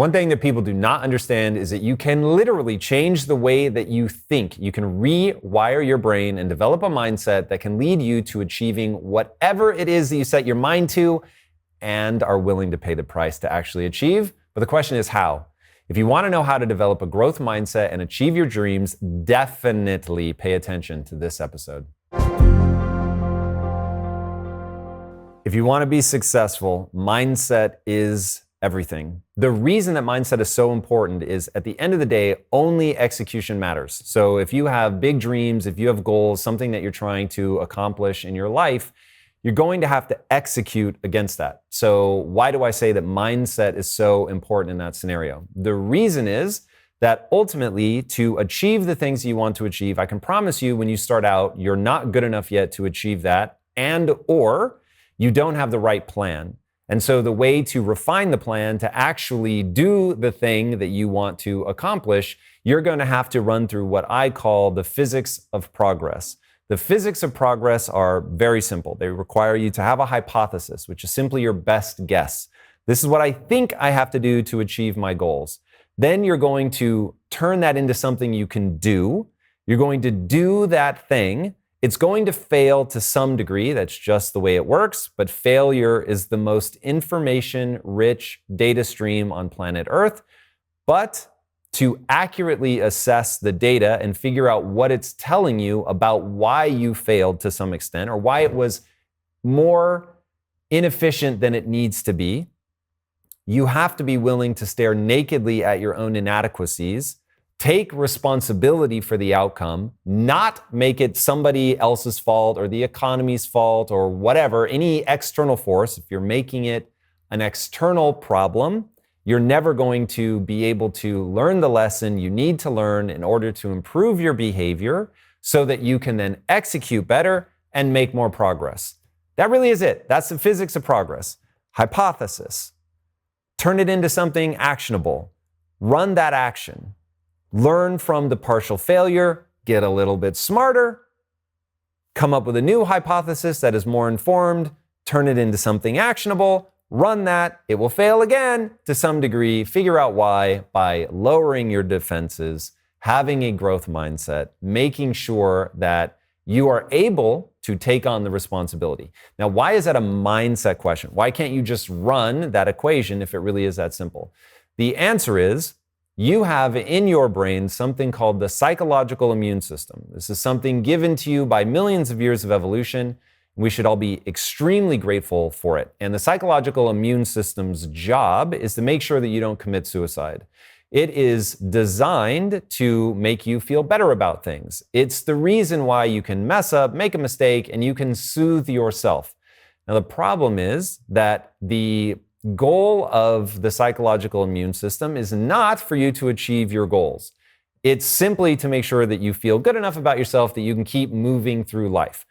One thing that people do not understand is that you can literally change the way that you think. You can rewire your brain and develop a mindset that can lead you to achieving whatever it is that you set your mind to and are willing to pay the price to actually achieve. But the question is how? If you want to know how to develop a growth mindset and achieve your dreams, definitely pay attention to this episode. If you want to be successful, mindset is everything. The reason that mindset is so important is at the end of the day, only execution matters. So if you have big dreams, if you have goals, something that you're trying to accomplish in your life, you're going to have to execute against that. So why do I say that mindset is so important in that scenario? The reason is that ultimately to achieve the things you want to achieve, I can promise you when you start out, you're not good enough yet to achieve that, and or you don't have the right plan. And so the way to refine the plan to actually do the thing that you want to accomplish, you're going to have to run through what I call the physics of progress. The physics of progress are very simple. They require you to have a hypothesis, which is simply your best guess. This is what I think I have to do to achieve my goals. Then you're going to turn that into something you can do. You're going to do that thing. It's going to fail to some degree. That's just the way it works. But failure is the most information-rich data stream on planet Earth. But to accurately assess the data and figure out what it's telling you about why you failed to some extent or why it was more inefficient than it needs to be, you have to be willing to stare nakedly at your own inadequacies, take responsibility for the outcome, not make it somebody else's fault or the economy's fault or whatever, any external force. If you're making it an external problem, you're never going to be able to learn the lesson you need to learn in order to improve your behavior so that you can then execute better and make more progress. That really is it. That's the physics of progress. Hypothesis. Turn it into something actionable. Run that action. Learn from the partial failure, get a little bit smarter, come up with a new hypothesis that is more informed, turn it into something actionable, run that, it will fail again to some degree, figure out why by lowering your defenses, having a growth mindset, making sure that you are able to take on the responsibility. Now, why is that a mindset question? Why can't you just run that equation if it really is that simple? The answer is, you have in your brain something called the psychological immune system. This is something given to you by millions of years of evolution. We should all be extremely grateful for it. And the psychological immune system's job is to make sure that you don't commit suicide. It is designed to make you feel better about things. It's the reason why you can mess up, make a mistake, and you can soothe yourself. Now, the problem is that the goal of the psychological immune system is not for you to achieve your goals. It's simply to make sure that you feel good enough about yourself that you can keep moving through life.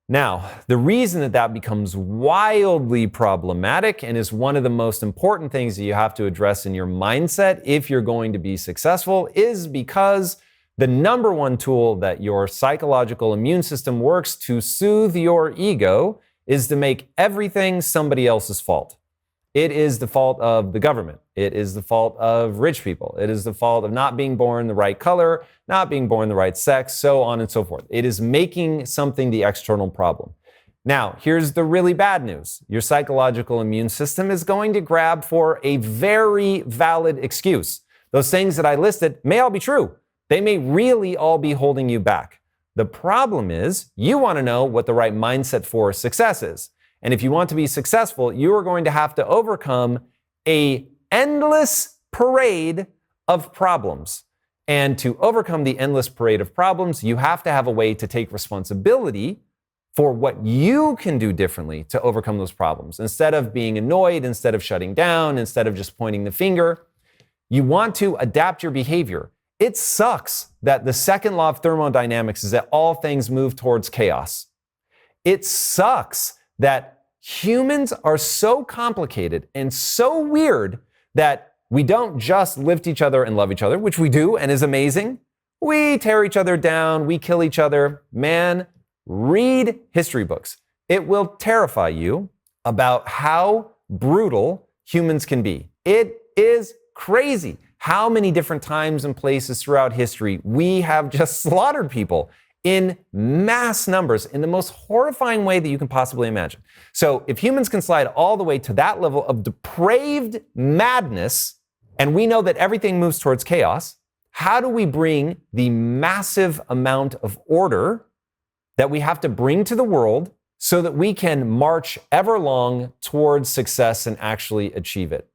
Now, the reason that that becomes wildly problematic and is one of the most important things that you have to address in your mindset if you're going to be successful is because the number one tool that your psychological immune system works to soothe your ego is to make everything somebody else's fault. It is the fault of the government. It is the fault of rich people. It is the fault of not being born the right color, not being born the right sex, so on and so forth. It is making something the external problem. Now, here's the really bad news. Your psychological immune system is going to grab for a very valid excuse. Those things that I listed may all be true. They may really all be holding you back. The problem is you want to know what the right mindset for success is. And if you want to be successful, you are going to have to overcome an endless parade of problems. And to overcome the endless parade of problems, you have to have a way to take responsibility for what you can do differently to overcome those problems. Instead of being annoyed, instead of shutting down, instead of just pointing the finger, you want to adapt your behavior. It sucks that the second law of thermodynamics is that all things move towards chaos. It sucks that humans are so complicated and so weird that we don't just lift each other and love each other, which we do and is amazing. We tear each other down, we kill each other. Man, read history books. It will terrify you about how brutal humans can be. It is crazy how many different times and places throughout history we have just slaughtered people in mass numbers in the most horrifying way that you can possibly imagine. So if humans can slide all the way to that level of depraved madness, and we know that everything moves towards chaos, how do we bring the massive amount of order that we have to bring to the world so that we can march everlong towards success and actually achieve it?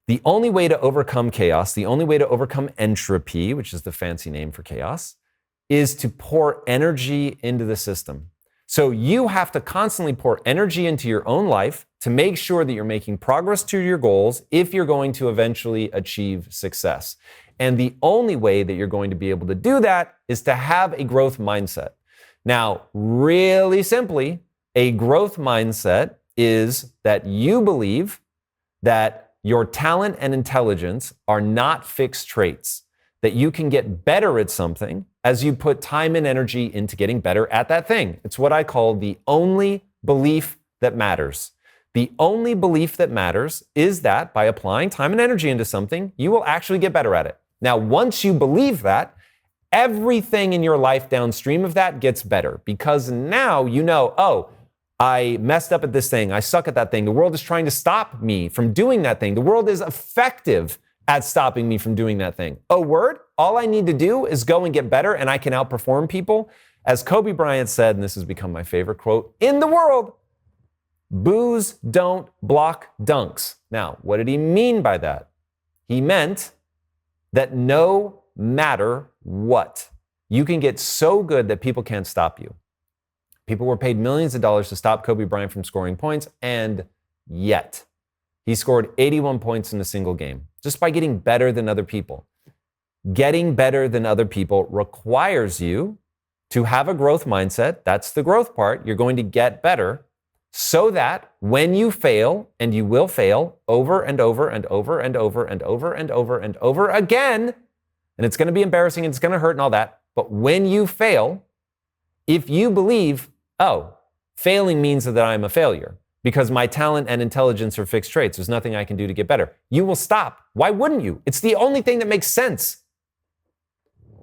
The only way to overcome chaos, the only way to overcome entropy, which is the fancy name for chaos, is to pour energy into the system. So you have to constantly pour energy into your own life to make sure that you're making progress to your goals if you're going to eventually achieve success. And the only way that you're going to be able to do that is to have a growth mindset. Now, really simply, a growth mindset is that you believe that your talent and intelligence are not fixed traits, that you can get better at something as you put time and energy into getting better at that thing. It's what I call the only belief that matters. The only belief that matters is that by applying time and energy into something, you will actually get better at it. Now, once you believe that, everything in your life downstream of that gets better because now you know, oh, I messed up at this thing. I suck at that thing. The world is trying to stop me from doing that thing. The world is effective at stopping me from doing that thing. Oh, word? All I need to do is go and get better and I can outperform people. As Kobe Bryant said, and this has become my favorite quote in the world, boos don't block dunks. Now, what did he mean by that? He meant that no matter what, you can get so good that people can't stop you. People were paid millions of dollars to stop Kobe Bryant from scoring points, and yet he scored 81 points in a single game just by getting better than other people. Getting better than other people requires you to have a growth mindset. That's the growth part. You're going to get better so that when you fail, and you will fail over and over and over and over and over and over and over again, and it's going to be embarrassing and it's going to hurt and all that, but when you fail, if you believe, oh, failing means that I'm a failure because my talent and intelligence are fixed traits, there's nothing I can do to get better, you will stop. Why wouldn't you? It's the only thing that makes sense.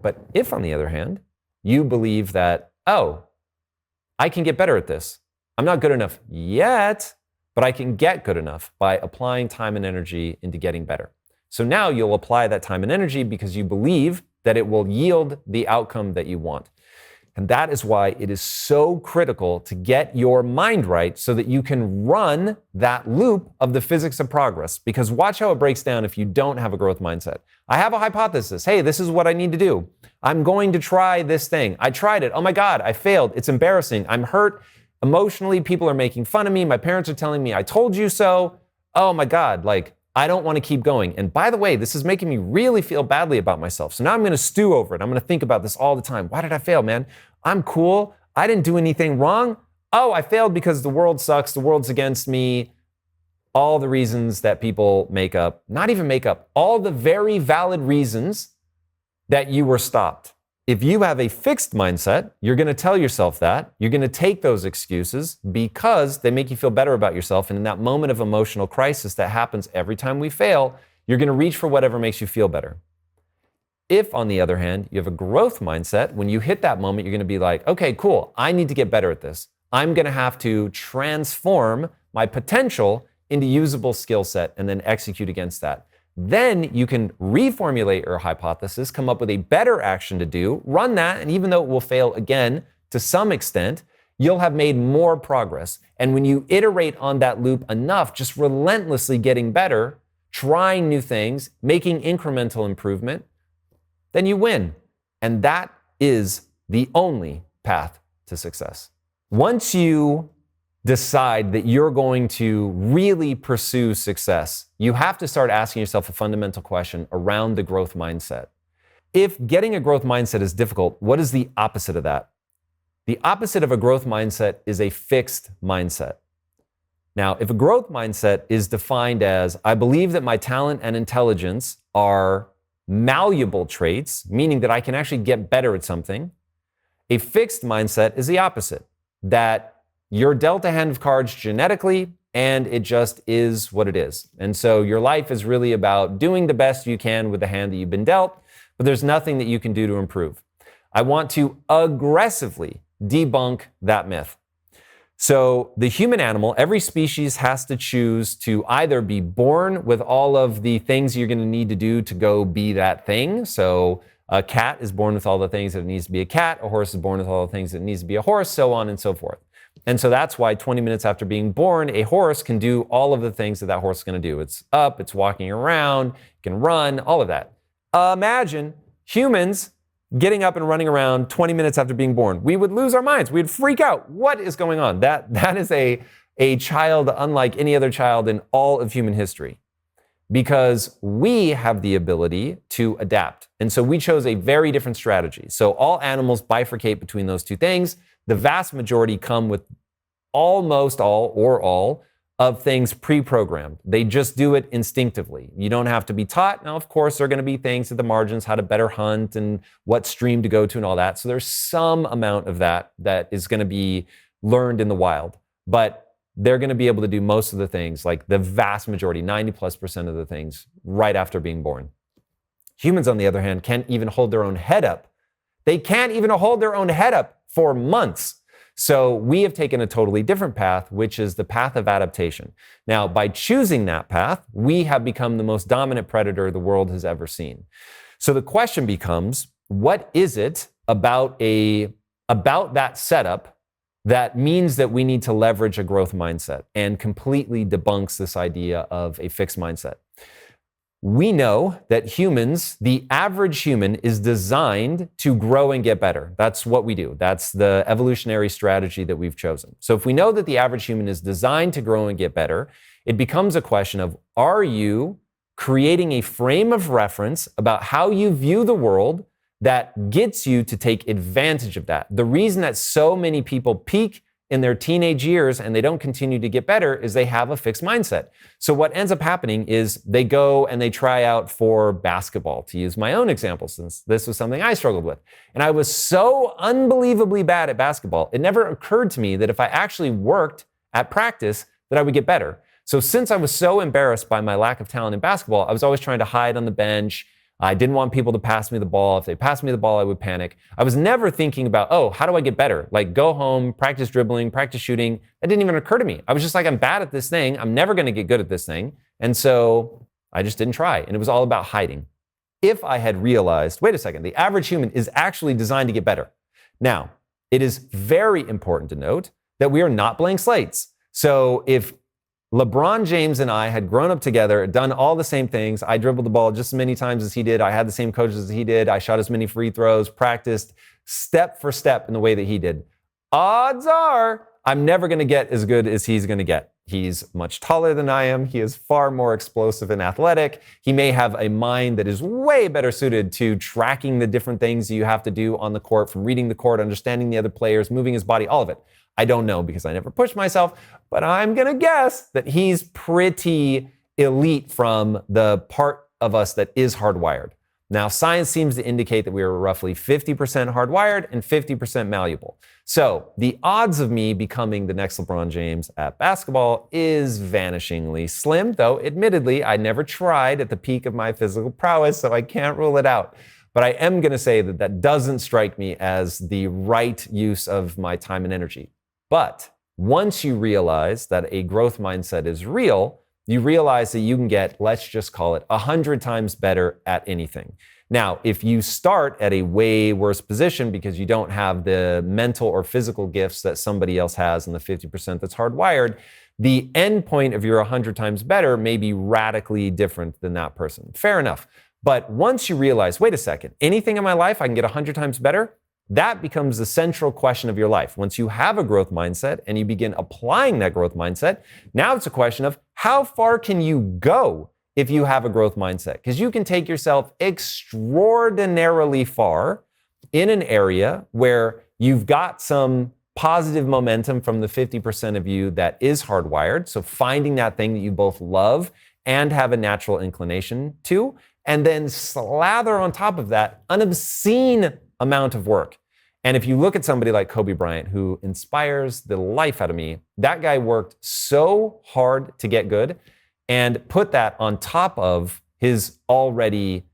But if, on the other hand, you believe that, oh, I can get better at this. I'm not good enough yet, but I can get good enough by applying time and energy into getting better. So now you'll apply that time and energy because you believe that it will yield the outcome that you want. And that is why it is so critical to get your mind right so that you can run that loop of the physics of progress. Because watch how it breaks down if you don't have a growth mindset. I have a hypothesis. Hey, this is what I need to do. I'm going to try this thing. I tried it. Oh my God, I failed. It's embarrassing. I'm hurt emotionally. People are making fun of me. My parents are telling me, I told you so. Oh my God, I don't want to keep going. And by the way, this is making me really feel badly about myself. So now I'm going to stew over it. I'm going to think about this all the time. Why did I fail, man? I'm cool. I didn't do anything wrong. Oh, I failed because the world sucks. The world's against me. All the reasons that people make up, not even make up, all the very valid reasons that you were stopped. If you have a fixed mindset, you're going to tell yourself that. You're going to take those excuses because they make you feel better about yourself. And in that moment of emotional crisis that happens every time we fail, you're going to reach for whatever makes you feel better. If, on the other hand, you have a growth mindset, when you hit that moment, you're going to be like, okay, cool, I need to get better at this. I'm going to have to transform my potential into usable skill set and then execute against that. Then you can reformulate your hypothesis, come up with a better action to do, run that, and even though it will fail again to some extent, you'll have made more progress. And when you iterate on that loop enough, just relentlessly getting better, trying new things, making incremental improvement, then you win. And that is the only path to success. Once you decide that you're going to really pursue success, you have to start asking yourself a fundamental question around the growth mindset. If getting a growth mindset is difficult, what is the opposite of that? The opposite of a growth mindset is a fixed mindset. Now, if a growth mindset is defined as, I believe that my talent and intelligence are malleable traits, meaning that I can actually get better at something, a fixed mindset is the opposite, that you're dealt a hand of cards genetically and it just is what it is. And so your life is really about doing the best you can with the hand that you've been dealt, but there's nothing that you can do to improve. I want to aggressively debunk that myth. So the human animal, every species has to choose to either be born with all of the things you're going to need to do to go be that thing. So a cat is born with all the things that it needs to be a cat. A horse is born with all the things that it needs to be a horse, so on and so forth. And so that's why 20 minutes after being born, a horse can do all of the things that that horse is going to do. It's up, it's walking around, it can run, all of that. Imagine humans getting up and running around 20 minutes after being born. We would lose our minds. We'd freak out. What is going on? That is a child unlike any other child in all of human history, because we have the ability to adapt. And so we chose a very different strategy. So all animals bifurcate between those two things. The vast majority come with almost all or all of things pre-programmed. They just do it instinctively. You don't have to be taught. Now, of course, there are going to be things at the margins, how to better hunt and what stream to go to and all that. So there's some amount of that is going to be learned in the wild. But they're going to be able to do most of the things, like the vast majority, 90+% of the things, right after being born. Humans, on the other hand, can't even hold their own head up. They can't even hold their own head up for months. So we have taken a totally different path, which is the path of adaptation. Now, by choosing that path, we have become the most dominant predator the world has ever seen. So the question becomes, what is it about that setup that means that we need to leverage a growth mindset and completely debunks this idea of a fixed mindset? We know that humans, the average human, is designed to grow and get better. That's what we do. That's the evolutionary strategy that we've chosen. So if we know that the average human is designed to grow and get better, it becomes a question of, are you creating a frame of reference about how you view the world that gets you to take advantage of that? The reason that so many people peak in their teenage years and they don't continue to get better is they have a fixed mindset. So what ends up happening is they go and they try out for basketball, to use my own example, since this was something I struggled with. And I was so unbelievably bad at basketball, it never occurred to me that if I actually worked at practice, that I would get better. So since I was so embarrassed by my lack of talent in basketball, I was always trying to hide on the bench. I didn't want people to pass me the ball. If they passed me the ball, I would panic. I was never thinking about, oh, how do I get better? Like go home, practice dribbling, practice shooting. That didn't even occur to me. I was just like, I'm bad at this thing. I'm never going to get good at this thing. And so I just didn't try. And it was all about hiding. If I had realized, wait a second, the average human is actually designed to get better. Now, it is very important to note that we are not blank slates. So if LeBron James and I had grown up together, done all the same things. I dribbled the ball just as many times as he did. I had the same coaches as he did. I shot as many free throws, practiced step for step in the way that he did. Odds are I'm never going to get as good as he's going to get. He's much taller than I am. He is far more explosive and athletic. He may have a mind that is way better suited to tracking the different things you have to do on the court, from reading the court, understanding the other players, moving his body, all of it. I don't know because I never pushed myself, but I'm going to guess that he's pretty elite from the part of us that is hardwired. Now, science seems to indicate that we are roughly 50% hardwired and 50% malleable. So the odds of me becoming the next LeBron James at basketball is vanishingly slim, though admittedly, I never tried at the peak of my physical prowess, so I can't rule it out. But I am going to say that that doesn't strike me as the right use of my time and energy. But once you realize that a growth mindset is real, you realize that you can get, let's just call it 100 times better at anything. Now, if you start at a way worse position because you don't have the mental or physical gifts that somebody else has in the 50% that's hardwired, the end point of your 100 times better may be radically different than that person. Fair enough. But once you realize, wait a second, anything in my life I can get 100 times better, that becomes the central question of your life. Once you have a growth mindset and you begin applying that growth mindset, now it's a question of how far can you go if you have a growth mindset? Because you can take yourself extraordinarily far in an area where you've got some positive momentum from the 50% of you that is hardwired. So finding that thing that you both love and have a natural inclination to, and then slather on top of that an obscene amount of work. And if you look at somebody like Kobe Bryant, who inspires the life out of me, that guy worked so hard to get good and put that on top of his already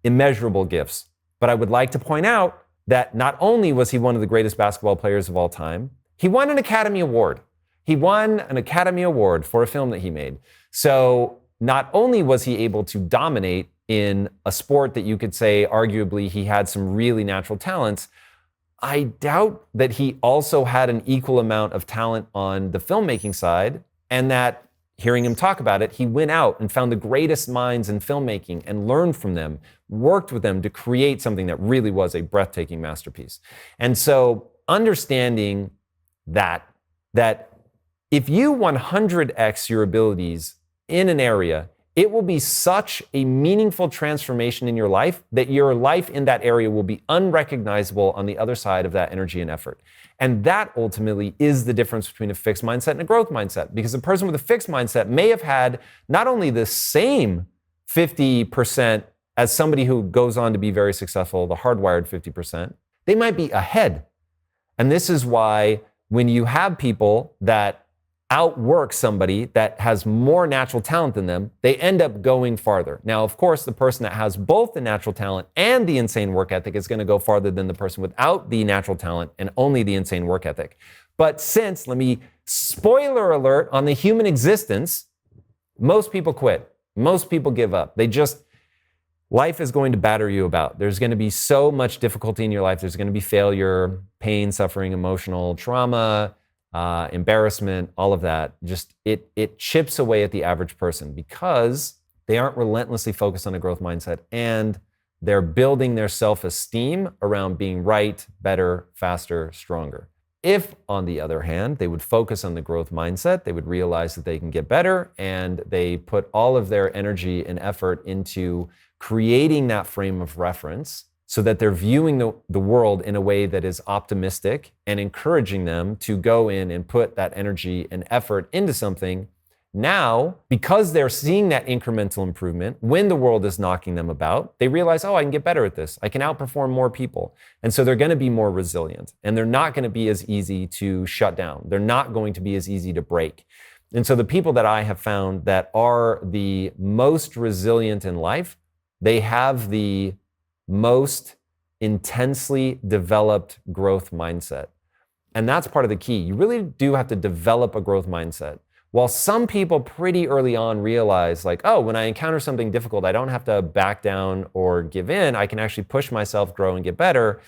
immeasurable gifts. But I would like to point out that not only was he one of the greatest basketball players of all time, he won an Academy Award. He won an Academy Award for a film that he made. So not only was he able to dominate in a sport that you could say arguably he had some really natural talents, I doubt that he also had an equal amount of talent on the filmmaking side, and that, hearing him talk about it, he went out and found the greatest minds in filmmaking and learned from them, worked with them to create something that really was a breathtaking masterpiece. And so understanding that if you 100x your abilities in an area, it will be such a meaningful transformation in your life that your life in that area will be unrecognizable on the other side of that energy and effort. And that ultimately is the difference between a fixed mindset and a growth mindset, because a person with a fixed mindset may have had not only the same 50% as somebody who goes on to be very successful, the hardwired 50%, they might be ahead. And this is why when you have people that outwork somebody that has more natural talent than them, they end up going farther. Now, of course, the person that has both the natural talent and the insane work ethic is going to go farther than the person without the natural talent and only the insane work ethic. But since, let me spoiler alert on the human existence, most people quit. Most people give up. Life is going to batter you about. There's going to be so much difficulty in your life. There's going to be failure, pain, suffering, emotional trauma, embarrassment, all of that. Just it chips away at the average person because they aren't relentlessly focused on a growth mindset, and they're building their self-esteem around being right, better, faster, stronger. If, on the other hand, they would focus on the growth mindset, they would realize that they can get better, and they put all of their energy and effort into creating that frame of reference so that they're viewing the world in a way that is optimistic and encouraging them to go in and put that energy and effort into something. Now, because they're seeing that incremental improvement, when the world is knocking them about, they realize, oh, I can get better at this. I can outperform more people. And so they're going to be more resilient, and they're not going to be as easy to shut down. They're not going to be as easy to break. And so the people that I have found that are the most resilient in life, they have the most intensely developed growth mindset. And that's part of the key. You really do have to develop a growth mindset. While some people pretty early on realize like, oh, when I encounter something difficult, I don't have to back down or give in. I can actually push myself, grow, and get better.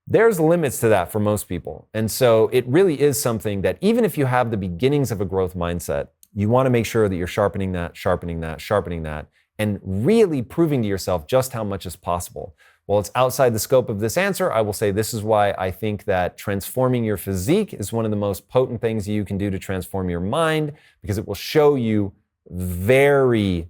There's limits to that for most people. And so it really is something that even if you have the beginnings of a growth mindset, you want to make sure that you're sharpening that, and really proving to yourself just how much is possible. While it's outside the scope of this answer, I will say this is why I think that transforming your physique is one of the most potent things you can do to transform your mind, because it will show you very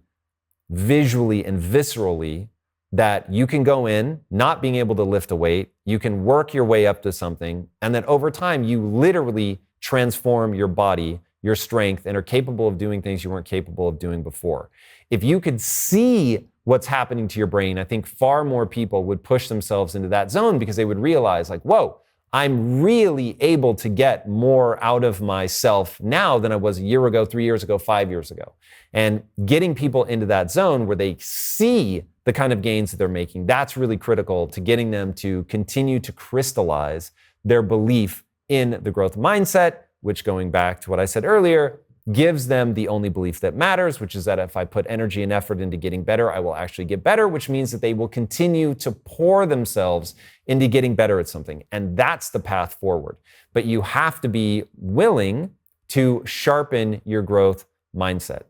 visually and viscerally that you can go in not being able to lift a weight, you can work your way up to something, and that over time you literally transform your body, your strength, and are capable of doing things you weren't capable of doing before. If you could see what's happening to your brain, I think far more people would push themselves into that zone because they would realize like, whoa, I'm really able to get more out of myself now than I was a year ago, 3 years ago, 5 years ago. And getting people into that zone where they see the kind of gains that they're making, that's really critical to getting them to continue to crystallize their belief in the growth mindset, which, going back to what I said earlier, gives them the only belief that matters, which is that if I put energy and effort into getting better, I will actually get better, which means that they will continue to pour themselves into getting better at something. And that's the path forward. But you have to be willing to sharpen your growth mindset.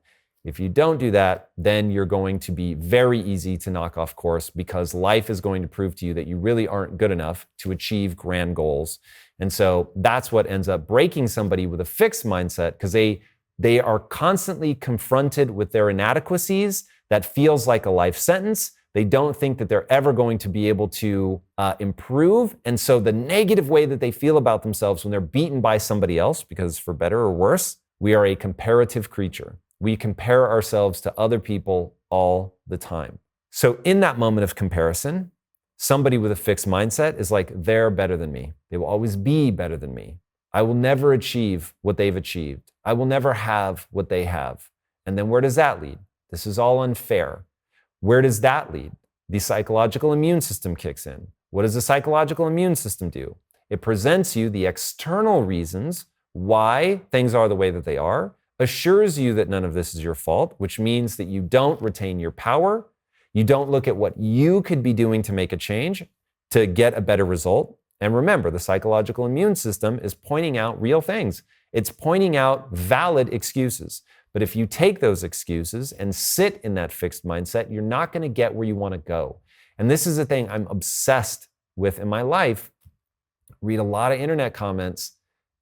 If you don't do that, then you're going to be very easy to knock off course, because life is going to prove to you that you really aren't good enough to achieve grand goals. And so that's what ends up breaking somebody with a fixed mindset, because they are constantly confronted with their inadequacies. That feels like a life sentence. They don't think that they're ever going to be able to improve. And so the negative way that they feel about themselves when they're beaten by somebody else, because for better or worse, we are a comparative creature. We compare ourselves to other people all the time. So in that moment of comparison, Somebody with a fixed mindset is like, they're better than me. They will always be better than me. I will never achieve what they've achieved. I will never have what they have. And then where does that lead? This is all unfair. Where does that lead? The psychological immune system kicks in. What does the psychological immune system do? It presents you the external reasons why things are the way that they are, assures you that none of this is your fault, which means that you don't retain your power. You don't look at what you could be doing to make a change, to get a better result. And remember, the psychological immune system is pointing out real things. It's pointing out valid excuses. But if you take those excuses and sit in that fixed mindset, you're not going to get where you want to go. And this is the thing I'm obsessed with in my life. Read a lot of internet comments,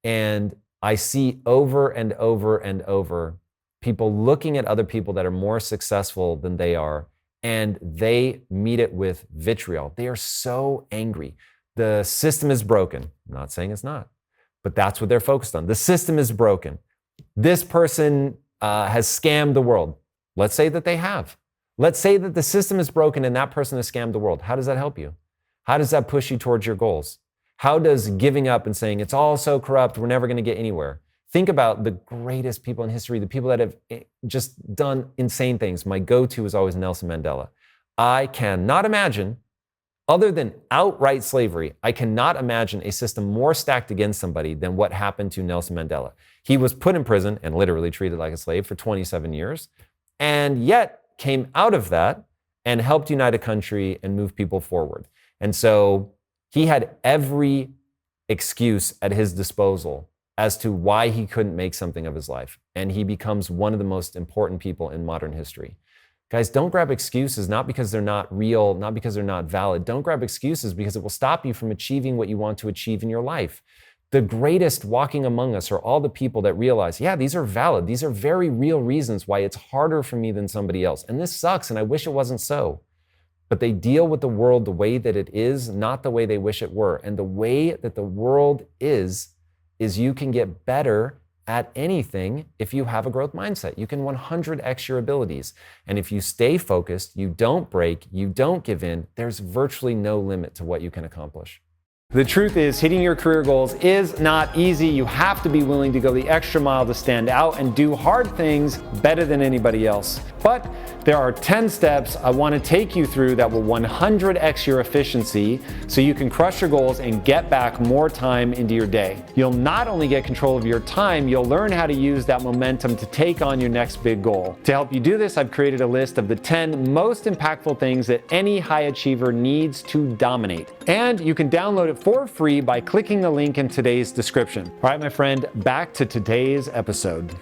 and I see over and over and over people looking at other people that are more successful than they are, and they meet it with vitriol. They are so angry. The system is broken. I'm not saying it's not, but that's what they're focused on. The system is broken. This person has scammed the world. Let's say that they have. Let's say that the system is broken and that person has scammed the world. How does that help you? How does that push you towards your goals? How does giving up and saying it's all so corrupt, we're never going to get anywhere? Think about the greatest people in history, the people that have just done insane things. My go-to is always Nelson Mandela. I cannot imagine, other than outright slavery, I cannot imagine a system more stacked against somebody than what happened to Nelson Mandela. He was put in prison and literally treated like a slave for 27 years, and yet came out of that and helped unite a country and move people forward. And so he had every excuse at his disposal as to why he couldn't make something of his life. And he becomes one of the most important people in modern history. Guys, don't grab excuses, not because they're not real, not because they're not valid. Don't grab excuses because it will stop you from achieving what you want to achieve in your life. The greatest walking among us are all the people that realize, yeah, these are valid. These are very real reasons why it's harder for me than somebody else. And this sucks, and I wish it wasn't so. But they deal with the world the way that it is, not the way they wish it were. And the way that the world is you can get better at anything if you have a growth mindset. You can 100x your abilities. And if you stay focused, you don't break, you don't give in, there's virtually no limit to what you can accomplish. The truth is, hitting your career goals is not easy. You have to be willing to go the extra mile to stand out and do hard things better than anybody else. But there are 10 steps I want to take you through that will 100x your efficiency so you can crush your goals and get back more time into your day. You'll not only get control of your time, you'll learn how to use that momentum to take on your next big goal. To help you do this, I've created a list of the 10 most impactful things that any high achiever needs to dominate. And you can download it for free by clicking the link in today's description. All right, my friend, back to today's episode.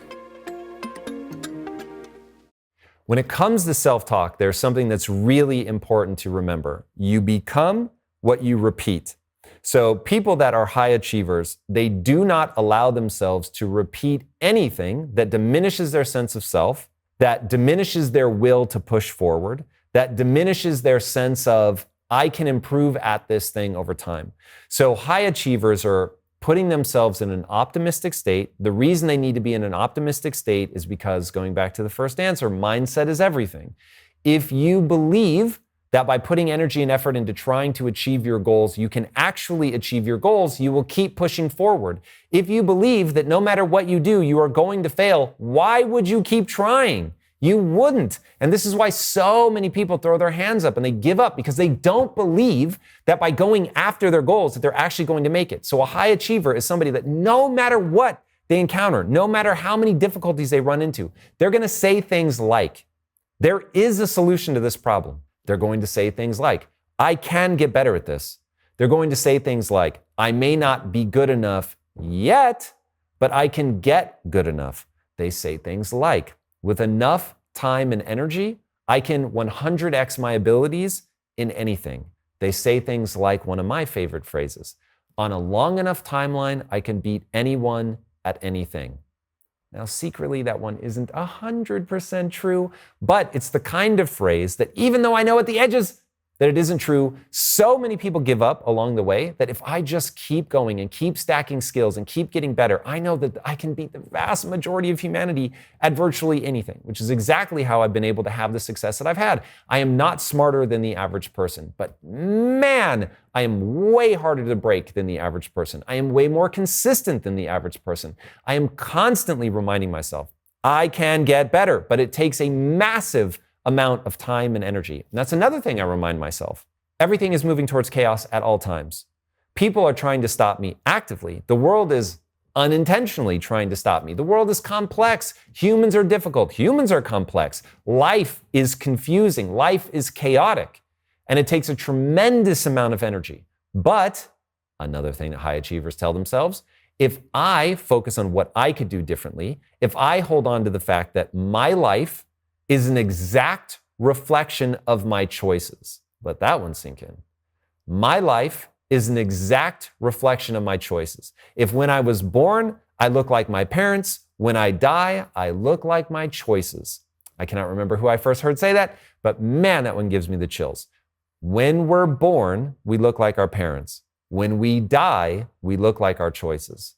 When it comes to self-talk, there's something that's really important to remember. You become what you repeat. So people that are high achievers, they do not allow themselves to repeat anything that diminishes their sense of self, that diminishes their will to push forward, that diminishes their sense of, I can improve at this thing over time. So high achievers are putting themselves in an optimistic state. The reason they need to be in an optimistic state is because, going back to the first answer, mindset is everything. If you believe that by putting energy and effort into trying to achieve your goals, you can actually achieve your goals, you will keep pushing forward. If you believe that no matter what you do, you are going to fail, why would you keep trying? You wouldn't. And this is why so many people throw their hands up and they give up, because they don't believe that by going after their goals that they're actually going to make it. So a high achiever is somebody that no matter what they encounter, no matter how many difficulties they run into, they're going to say things like, there is a solution to this problem. They're going to say things like, I can get better at this. They're going to say things like, I may not be good enough yet, but I can get good enough. They say things like, with enough time and energy, I can 100x my abilities in anything. They say things like one of my favorite phrases, on a long enough timeline, I can beat anyone at anything. Now, secretly, that one isn't 100% true, but it's the kind of phrase that even though I know at the edges, that it isn't true. So many people give up along the way that if I just keep going and keep stacking skills and keep getting better, I know that I can beat the vast majority of humanity at virtually anything, which is exactly how I've been able to have the success that I've had. I am not smarter than the average person, but man, I am way harder to break than the average person. I am way more consistent than the average person. I am constantly reminding myself, I can get better, but it takes a massive amount of time and energy. And that's another thing I remind myself. Everything is moving towards chaos at all times. People are trying to stop me actively. The world is unintentionally trying to stop me. The world is complex. Humans are difficult. Humans are complex. Life is confusing. Life is chaotic. And it takes a tremendous amount of energy. But another thing that high achievers tell themselves, if I focus on what I could do differently, if I hold on to the fact that my life is an exact reflection of my choices. Let that one sink in. My life is an exact reflection of my choices. If when I was born, I look like my parents, when I die, I look like my choices. I cannot remember who I first heard say that, but man, that one gives me the chills. When we're born, we look like our parents. When we die, we look like our choices.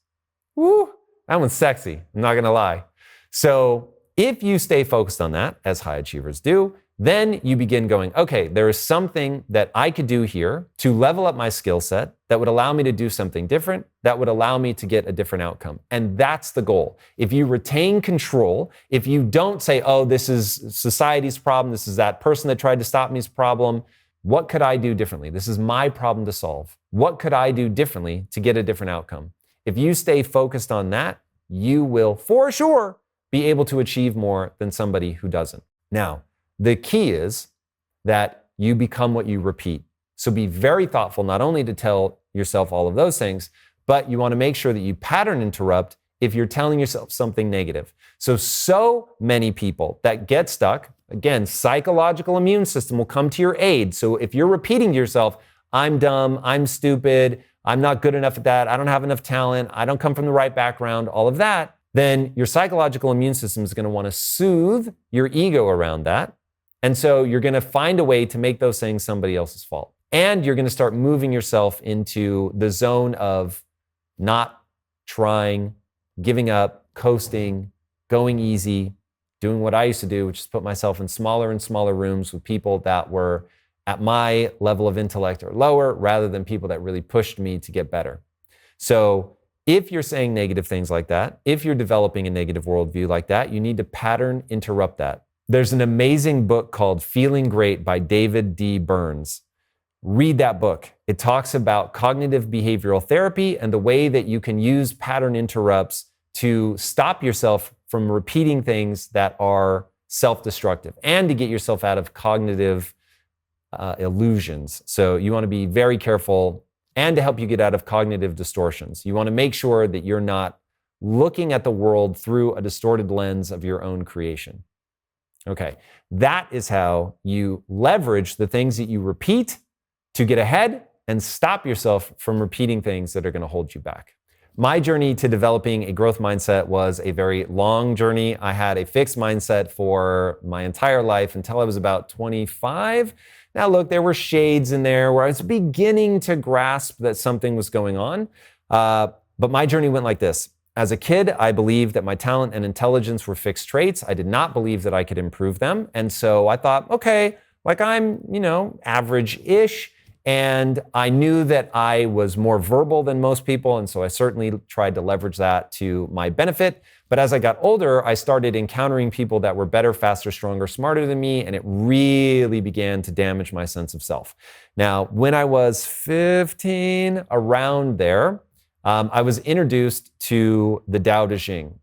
Woo, that one's sexy, I'm not gonna lie. So if you stay focused on that, as high achievers do, then you begin going, okay, there is something that I could do here to level up my skill set that would allow me to do something different, that would allow me to get a different outcome. And that's the goal. If you retain control, if you don't say, oh, this is society's problem, this is that person that tried to stop me's problem, what could I do differently? This is my problem to solve. What could I do differently to get a different outcome? If you stay focused on that, you will for sure be able to achieve more than somebody who doesn't. Now, the key is that you become what you repeat. So be very thoughtful, not only to tell yourself all of those things, but you want to make sure that you pattern interrupt if you're telling yourself something negative. So many people that get stuck, again, psychological immune system will come to your aid. So if you're repeating to yourself, I'm dumb, I'm stupid, I'm not good enough at that, I don't have enough talent, I don't come from the right background, all of that, then your psychological immune system is going to want to soothe your ego around that. And so you're going to find a way to make those things somebody else's fault. And you're going to start moving yourself into the zone of not trying, giving up, coasting, going easy, doing what I used to do, which is put myself in smaller and smaller rooms with people that were at my level of intellect or lower, rather than people that really pushed me to get better. So if you're saying negative things like that, if you're developing a negative worldview like that, you need to pattern interrupt that. There's an amazing book called Feeling Great by David D. Burns. Read that book. It talks about cognitive behavioral therapy and the way that you can use pattern interrupts to stop yourself from repeating things that are self-destructive and to get yourself out of cognitive illusions. So you want to be very careful, and to help you get out of cognitive distortions. You want to make sure that you're not looking at the world through a distorted lens of your own creation. Okay, that is how you leverage the things that you repeat to get ahead and stop yourself from repeating things that are going to hold you back. My journey to developing a growth mindset was a very long journey. I had a fixed mindset for my entire life until I was about 25. Now, look, there were shades in there where I was beginning to grasp that something was going on. But my journey went like this. As a kid, I believed that my talent and intelligence were fixed traits. I did not believe that I could improve them. And so I thought, okay, like I'm, average-ish. And I knew that I was more verbal than most people. And so I certainly tried to leverage that to my benefit. But as I got older, I started encountering people that were better, faster, stronger, smarter than me. And it really began to damage my sense of self. Now, when I was 15, around there, I was introduced to the Tao Te Ching.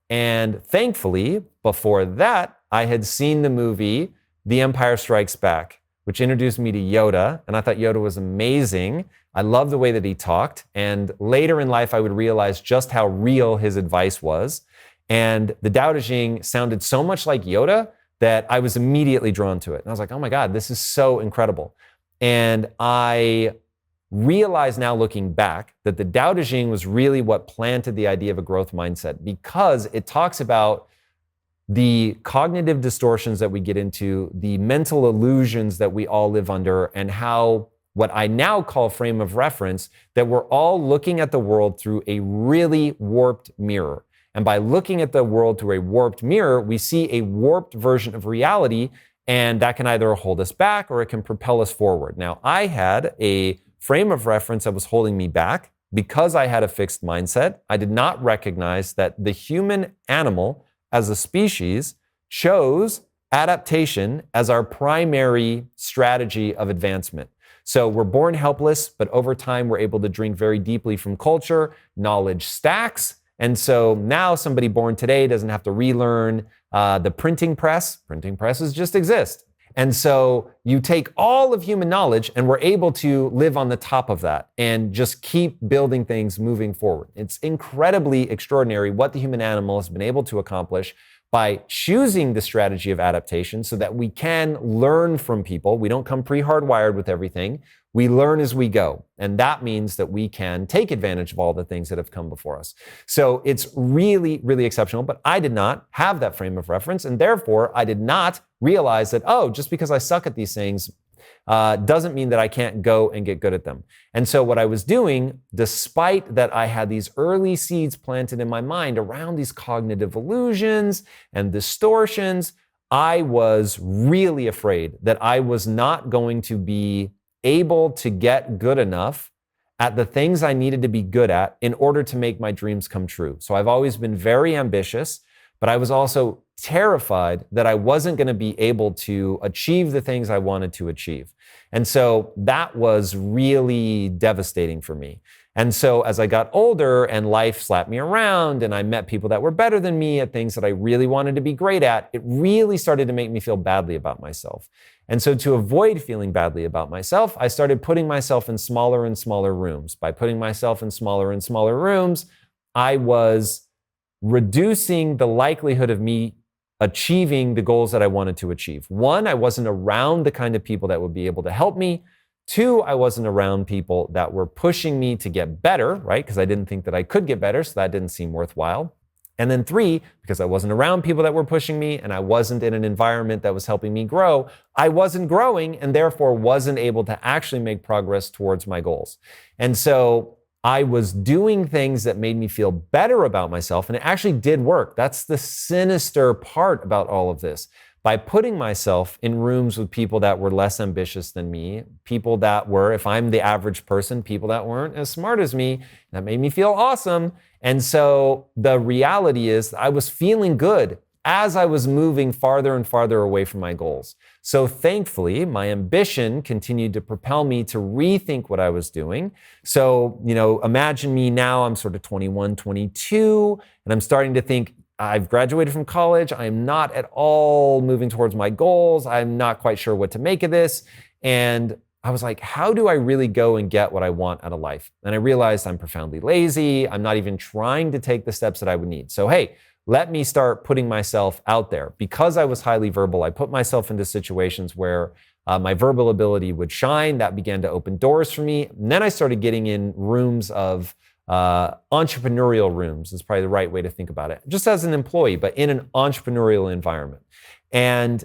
And thankfully, before that, I had seen the movie The Empire Strikes Back, which introduced me to Yoda. And I thought Yoda was amazing. I loved the way that he talked. And later in life, I would realize just how real his advice was. And the Tao Te Ching sounded so much like Yoda that I was immediately drawn to it. And I was like, oh my God, this is so incredible. And I realize now, looking back, that the Tao Te Ching was really what planted the idea of a growth mindset, because it talks about the cognitive distortions that we get into, the mental illusions that we all live under, and how what I now call frame of reference, that we're all looking at the world through a really warped mirror. And by looking at the world through a warped mirror, we see a warped version of reality, and that can either hold us back or it can propel us forward. Now, I had a frame of reference that was holding me back because I had a fixed mindset. I did not recognize that the human animal as a species chose adaptation as our primary strategy of advancement. So we're born helpless, but over time we're able to drink very deeply from culture, knowledge stacks. And so now somebody born today doesn't have to relearn the printing press. Printing presses just exist. And so you take all of human knowledge and we're able to live on the top of that and just keep building things moving forward. It's incredibly extraordinary what the human animal has been able to accomplish by choosing the strategy of adaptation so that we can learn from people. We don't come pre-hardwired with everything. We learn as we go. And that means that we can take advantage of all the things that have come before us. So it's really, really exceptional. But I did not have that frame of reference. And therefore, I did not realize that, oh, just because I suck at these things doesn't mean that I can't go and get good at them. And so what I was doing, despite that I had these early seeds planted in my mind around these cognitive illusions and distortions, I was really afraid that I was not going to be able to get good enough at the things I needed to be good at in order to make my dreams come true. So I've always been very ambitious, but I was also terrified that I wasn't going to be able to achieve the things I wanted to achieve. And so that was really devastating for me. And so as I got older and life slapped me around and I met people that were better than me at things that I really wanted to be great at, it really started to make me feel badly about myself. And so to avoid feeling badly about myself, I started putting myself in smaller and smaller rooms. By putting myself in smaller and smaller rooms, I was reducing the likelihood of me achieving the goals that I wanted to achieve. One, I wasn't around the kind of people that would be able to help me. Two, I wasn't around people that were pushing me to get better, right? Because I didn't think that I could get better, so that didn't seem worthwhile. And then three, because I wasn't around people that were pushing me and I wasn't in an environment that was helping me grow, I wasn't growing and therefore wasn't able to actually make progress towards my goals. And so I was doing things that made me feel better about myself, and it actually did work. That's the sinister part about all of this. By putting myself in rooms with people that were less ambitious than me, people that were, if I'm the average person, people that weren't as smart as me, that made me feel awesome. And so the reality is I was feeling good as I was moving farther and farther away from my goals. So thankfully, my ambition continued to propel me to rethink what I was doing. So, imagine me now, I'm sort of 21, 22, and I'm starting to think, I've graduated from college. I'm not at all moving towards my goals. I'm not quite sure what to make of this. And I was like, how do I really go and get what I want out of life? And I realized I'm profoundly lazy. I'm not even trying to take the steps that I would need. So, hey, let me start putting myself out there. Because I was highly verbal, I put myself into situations where my verbal ability would shine. That began to open doors for me. And then I started getting in rooms of entrepreneurial rooms is probably the right way to think about it. Just as an employee, but in an entrepreneurial environment. And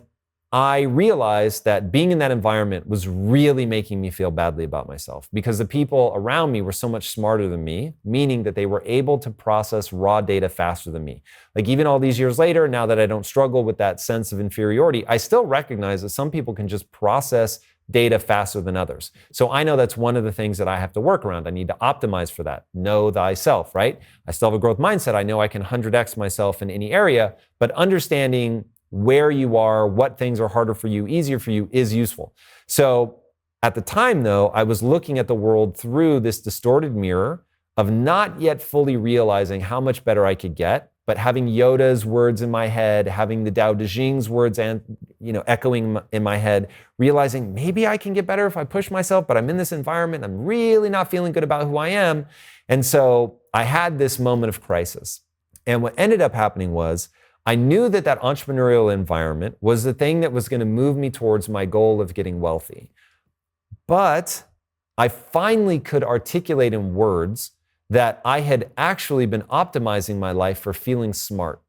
I realized that being in that environment was really making me feel badly about myself because the people around me were so much smarter than me, meaning that they were able to process raw data faster than me. Like even all these years later, now that I don't struggle with that sense of inferiority, I still recognize that some people can just process data faster than others. So I know that's one of the things that I have to work around. I need to optimize for that. Know thyself, right? I still have a growth mindset. I know I can 100x myself in any area, but understanding where you are, what things are harder for you, easier for you is useful. So at the time though, I was looking at the world through this distorted mirror of not yet fully realizing how much better I could get, but having Yoda's words in my head, having the Tao Te Ching's words and echoing in my head, realizing maybe I can get better if I push myself, but I'm in this environment, I'm really not feeling good about who I am. And so I had this moment of crisis. And what ended up happening was I knew that that entrepreneurial environment was the thing that was going to move me towards my goal of getting wealthy. But I finally could articulate in words that I had actually been optimizing my life for feeling smart.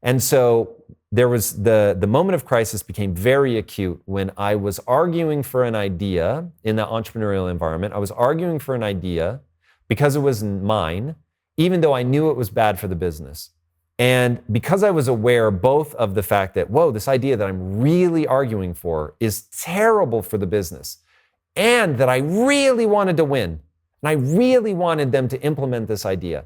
And so there was the moment of crisis became very acute when I was arguing for an idea in the entrepreneurial environment. I was arguing for an idea because it was mine, even though I knew it was bad for the business. And because I was aware both of the fact that, whoa, this idea that I'm really arguing for is terrible for the business, and that I really wanted to win, and I really wanted them to implement this idea.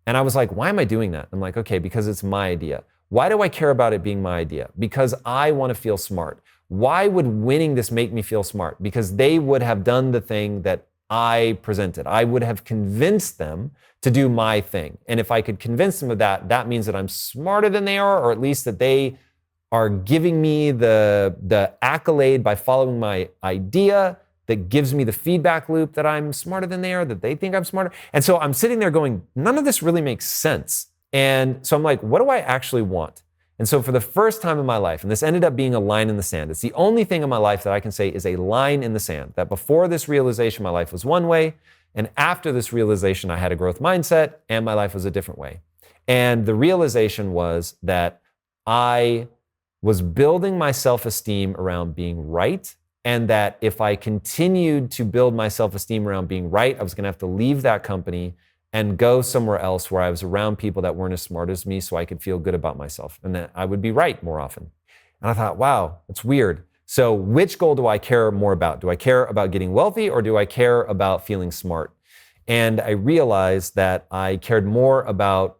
And I was like, why am I doing that? I'm like, okay, because it's my idea. Why do I care about it being my idea? Because I want to feel smart. Why would winning this make me feel smart? Because they would have done the thing that I presented. I would have convinced them to do my thing. And if I could convince them of that, that means that I'm smarter than they are, or at least that they are giving me the accolade by following my idea that gives me the feedback loop that I'm smarter than they are, that they think I'm smarter. And so I'm sitting there going, none of this really makes sense. And so I'm like, what do I actually want? And so for the first time in my life, and this ended up being a line in the sand, it's the only thing in my life that I can say is a line in the sand, that before this realization, my life was one way, and after this realization, I had a growth mindset, and my life was a different way. And the realization was that I was building my self-esteem around being right, and that if I continued to build my self-esteem around being right, I was going to have to leave that company and go somewhere else where I was around people that weren't as smart as me so I could feel good about myself and that I would be right more often. And I thought, wow, that's weird. So which goal do I care more about? Do I care about getting wealthy, or do I care about feeling smart? And I realized that I cared more about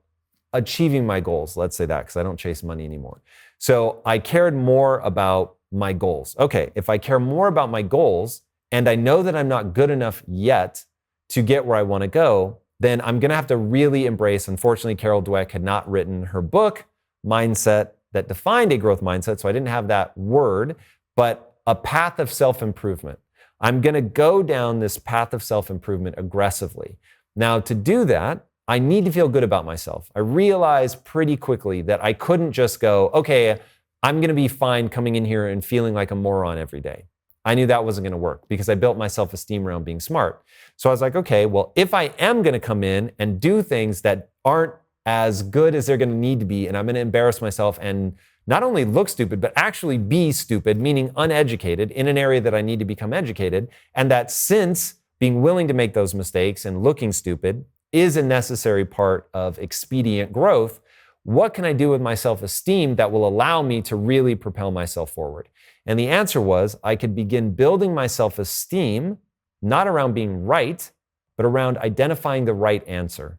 achieving my goals. Let's say that, because I don't chase money anymore. So I cared more about my goals. Okay, if I care more about my goals and I know that I'm not good enough yet to get where I want to go, then I'm going to have to really embrace, unfortunately, Carol Dweck had not written her book, Mindset, that defined a growth mindset, so I didn't have that word, but a path of self-improvement. I'm going to go down this path of self-improvement aggressively. Now, to do that, I need to feel good about myself. I realized pretty quickly that I couldn't just go, okay, I'm going to be fine coming in here and feeling like a moron every day. I knew that wasn't going to work because I built my self-esteem around being smart. So I was like, okay, well, if I am going to come in and do things that aren't as good as they're going to need to be, and I'm going to embarrass myself and not only look stupid, but actually be stupid, meaning uneducated in an area that I need to become educated, and that since being willing to make those mistakes and looking stupid is a necessary part of expedient growth, what can I do with my self-esteem that will allow me to really propel myself forward? And the answer was I could begin building my self-esteem, not around being right, but around identifying the right answer.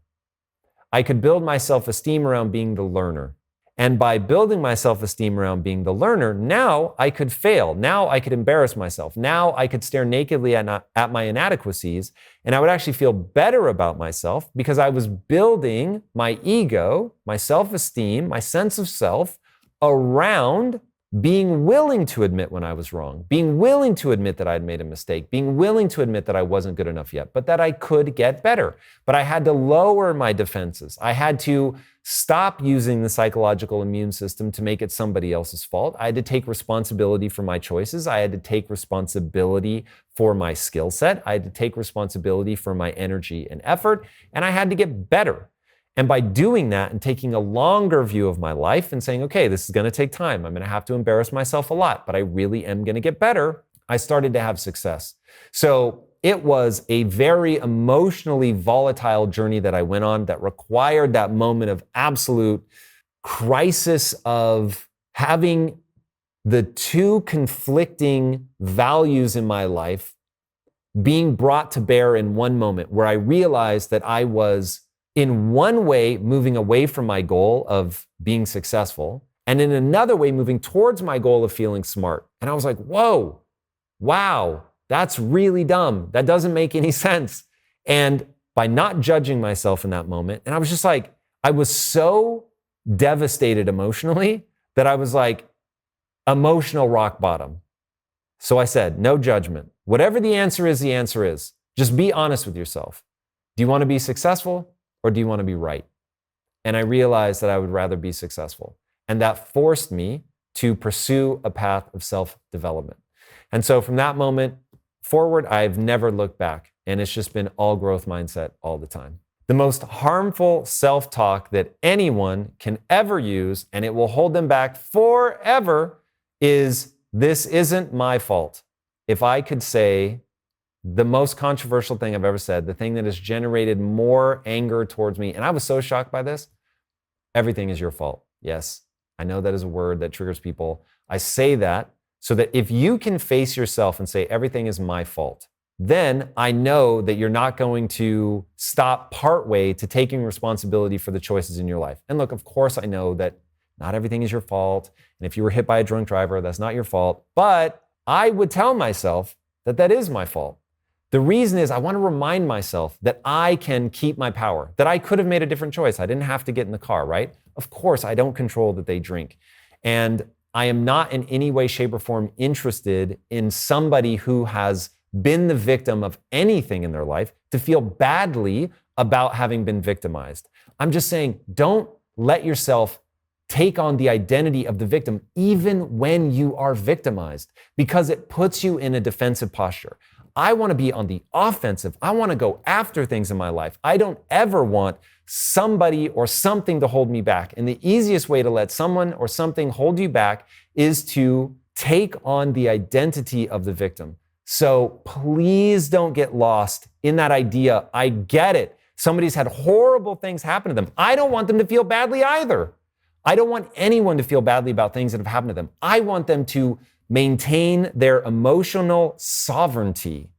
I could build my self-esteem around being the learner. And by building my self-esteem around being the learner, now I could fail. Now I could embarrass myself. Now I could stare nakedly at my inadequacies, and I would actually feel better about myself because I was building my ego, my self-esteem, my sense of self around being willing to admit when I was wrong, being willing to admit that I'd made a mistake, being willing to admit that I wasn't good enough yet, but that I could get better. But I had to lower my defenses. I had to stop using the psychological immune system to make it somebody else's fault. I had to take responsibility for my choices. I had to take responsibility for my skill set. I had to take responsibility for my energy and effort, and I had to get better. And by doing that and taking a longer view of my life and saying, okay, this is going to take time. I'm going to have to embarrass myself a lot, but I really am going to get better. I started to have success. So it was a very emotionally volatile journey that I went on that required that moment of absolute crisis of having the two conflicting values in my life being brought to bear in one moment where I realized that I was in one way moving away from my goal of being successful, and in another way moving towards my goal of feeling smart. And I was like, whoa, wow, that's really dumb. That doesn't make any sense. And by not judging myself in that moment, and I was just like, I was so devastated emotionally that I was like, emotional rock bottom. So I said, no judgment. Whatever the answer is, the answer is. Just be honest with yourself. Do you want to be successful? Or do you want to be right? And I realized that I would rather be successful. And that forced me to pursue a path of self-development. And so from that moment forward, I've never looked back. And it's just been all growth mindset all the time. The most harmful self-talk that anyone can ever use, and it will hold them back forever, is "this isn't my fault." If I could say the most controversial thing I've ever said, the thing that has generated more anger towards me, and I was so shocked by this, everything is your fault. Yes, I know that is a word that triggers people. I say that so that if you can face yourself and say everything is my fault, then I know that you're not going to stop partway to taking responsibility for the choices in your life. And look, of course, I know that not everything is your fault. And if you were hit by a drunk driver, that's not your fault. But I would tell myself that that is my fault. The reason is I want to remind myself that I can keep my power, that I could have made a different choice. I didn't have to get in the car, right? Of course, I don't control that they drink. And I am not in any way, shape, or form interested in somebody who has been the victim of anything in their life to feel badly about having been victimized. I'm just saying, don't let yourself take on the identity of the victim even when you are victimized, because it puts you in a defensive posture. I want to be on the offensive. I want to go after things in my life. I don't ever want somebody or something to hold me back. And the easiest way to let someone or something hold you back is to take on the identity of the victim. So please don't get lost in that idea. I get it. Somebody's had horrible things happen to them. I don't want them to feel badly either. I don't want anyone to feel badly about things that have happened to them. I want them to maintain their emotional sovereignty,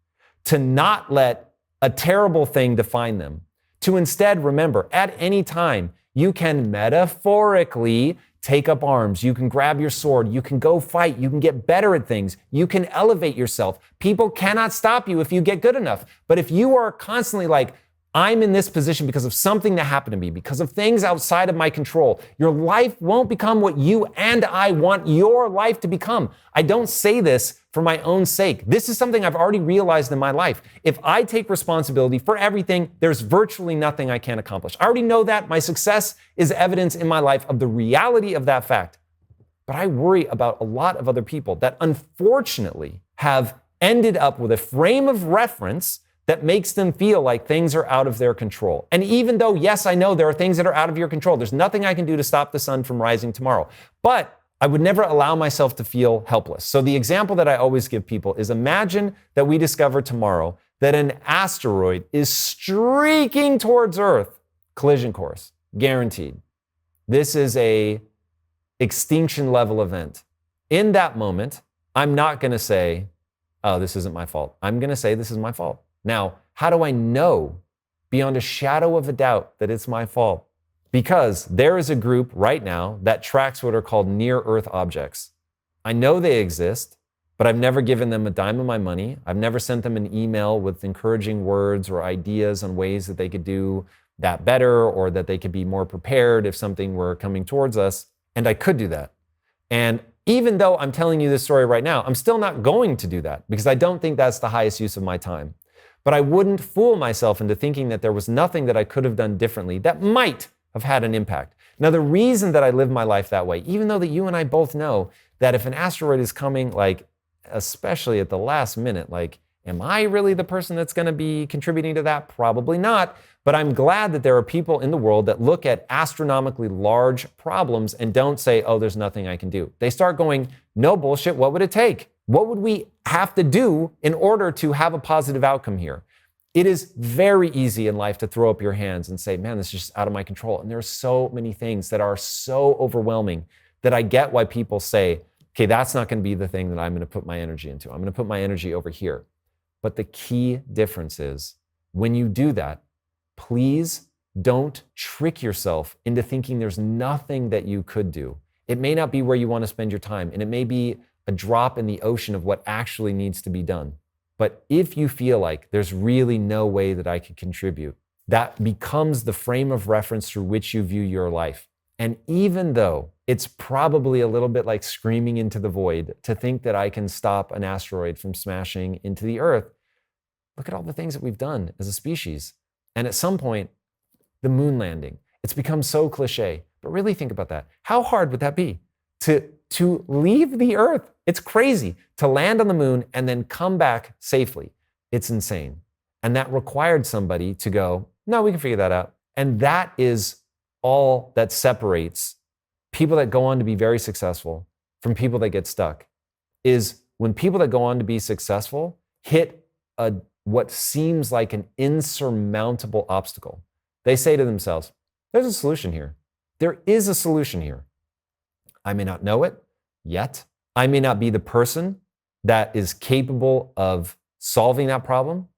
to not let a terrible thing define them, to instead remember at any time you can metaphorically take up arms, you can grab your sword, you can go fight, you can get better at things, you can elevate yourself. People cannot stop you if you get good enough. But if you are constantly like, I'm in this position because of something that happened to me, because of things outside of my control, your life won't become what you and I want your life to become. I don't say this for my own sake. This is something I've already realized in my life. If I take responsibility for everything, there's virtually nothing I can't accomplish. I already know that. My success is evidence in my life of the reality of that fact. But I worry about a lot of other people that unfortunately have ended up with a frame of reference that makes them feel like things are out of their control. And even though, yes, I know there are things that are out of your control, there's nothing I can do to stop the sun from rising tomorrow. But I would never allow myself to feel helpless. So the example that I always give people is, imagine that we discover tomorrow that an asteroid is streaking towards Earth. Collision course, guaranteed. This is a extinction level event. In that moment, I'm not going to say, oh, this isn't my fault. I'm going to say this is my fault. Now, how do I know beyond a shadow of a doubt that it's my fault? Because there is a group right now that tracks what are called near-Earth objects. I know they exist, but I've never given them a dime of my money. I've never sent them an email with encouraging words or ideas on ways that they could do that better, or that they could be more prepared if something were coming towards us. And I could do that. And even though I'm telling you this story right now, I'm still not going to do that because I don't think that's the highest use of my time. But I wouldn't fool myself into thinking that there was nothing that I could have done differently that might have had an impact. Now, the reason that I live my life that way, even though that you and I both know that if an asteroid is coming, like, especially at the last minute, like, am I really the person that's going to be contributing to that? Probably not. But I'm glad that there are people in the world that look at astronomically large problems and don't say, oh, there's nothing I can do. They start going, no bullshit, what would it take? What would we have to do in order to have a positive outcome here? It is very easy in life to throw up your hands and say, man, this is just out of my control. And there are so many things that are so overwhelming that I get why people say, okay, that's not going to be the thing that I'm going to put my energy into. I'm going to put my energy over here. But the key difference is when you do that, please don't trick yourself into thinking there's nothing that you could do. It may not be where you want to spend your time, and it may be a drop in the ocean of what actually needs to be done. But if you feel like there's really no way that I could contribute, that becomes the frame of reference through which you view your life. And even though it's probably a little bit like screaming into the void to think that I can stop an asteroid from smashing into the Earth, look at all the things that we've done as a species. And at some point, the moon landing, it's become so cliche, but really think about that. How hard would that be to leave the Earth? It's crazy to land on the moon and then come back safely. It's insane. And that required somebody to go, No, we can figure that out. And that is all that separates people that go on to be very successful from people that get stuck, is when people that go on to be successful hit what seems like an insurmountable obstacle. They say to themselves, there's a solution here. There is a solution here. I may not know it yet. I may not be the person that is capable of solving that problem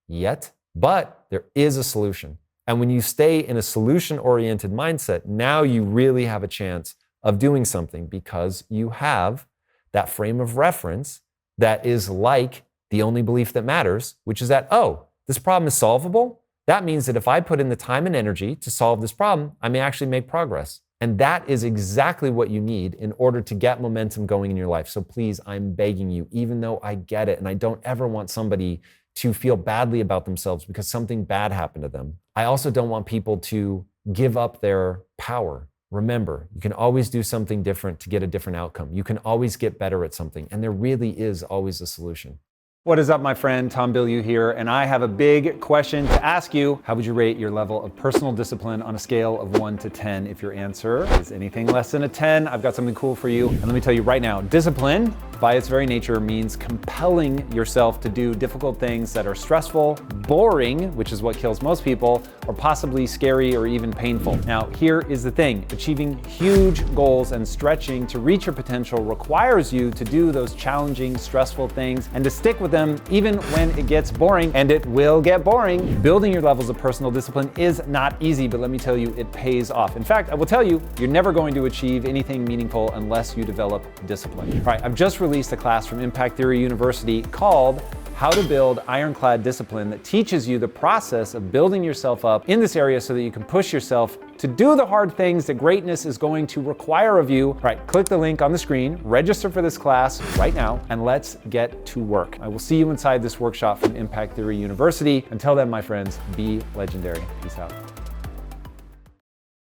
yet, but there is a solution. And when you stay in a solution-oriented mindset, now you really have a chance of doing something because you have that frame of reference that is like the only belief that matters, which is that, oh, this problem is solvable. That means that if I put in the time and energy to solve this problem, I may actually make progress. And that is exactly what you need in order to get momentum going in your life. So please, I'm begging you, even though I get it and I don't ever want somebody to feel badly about themselves because something bad happened to them, I also don't want people to give up their power. Remember, you can always do something different to get a different outcome. You can always get better at something, and there really is always a solution. What is up, my friend? Tom Bilyeu here, and I have a big question to ask you. How would you rate your level of personal discipline on a scale of 1 to 10? If your answer is anything less than a 10, I've got something cool for you. And let me tell you right now, discipline, by its very nature, means compelling yourself to do difficult things that are stressful, boring, which is what kills most people, or possibly scary or even painful. Now, here is the thing. Achieving huge goals and stretching to reach your potential requires you to do those challenging, stressful things and to stick with them even when it gets boring, and it will get boring. Building your levels of personal discipline is not easy, but let me tell you, it pays off. In fact, I will tell you, you're never going to achieve anything meaningful unless you develop discipline. All right, I've just released a class from Impact Theory University called How to Build Ironclad Discipline that teaches you the process of building yourself up in this area so that you can push yourself to do the hard things that greatness is going to require of you. All right, click the link on the screen, register for this class right now, and let's get to work. I will see you inside this workshop from Impact Theory University. Until then, my friends, be legendary. Peace out.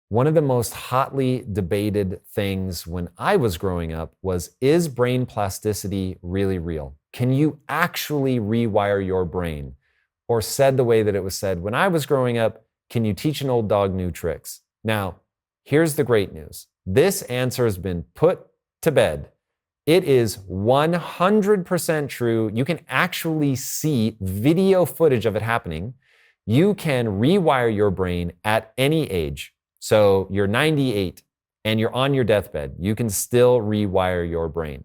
One of the most hotly debated things when I was growing up was, is brain plasticity really real? Can you actually rewire your brain? Or said the way that it was said when I was growing up, can you teach an old dog new tricks? Now, here's the great news. This answer has been put to bed. It is 100% true. You can actually see video footage of it happening. You can rewire your brain at any age. So you're 98 and you're on your deathbed. You can still rewire your brain.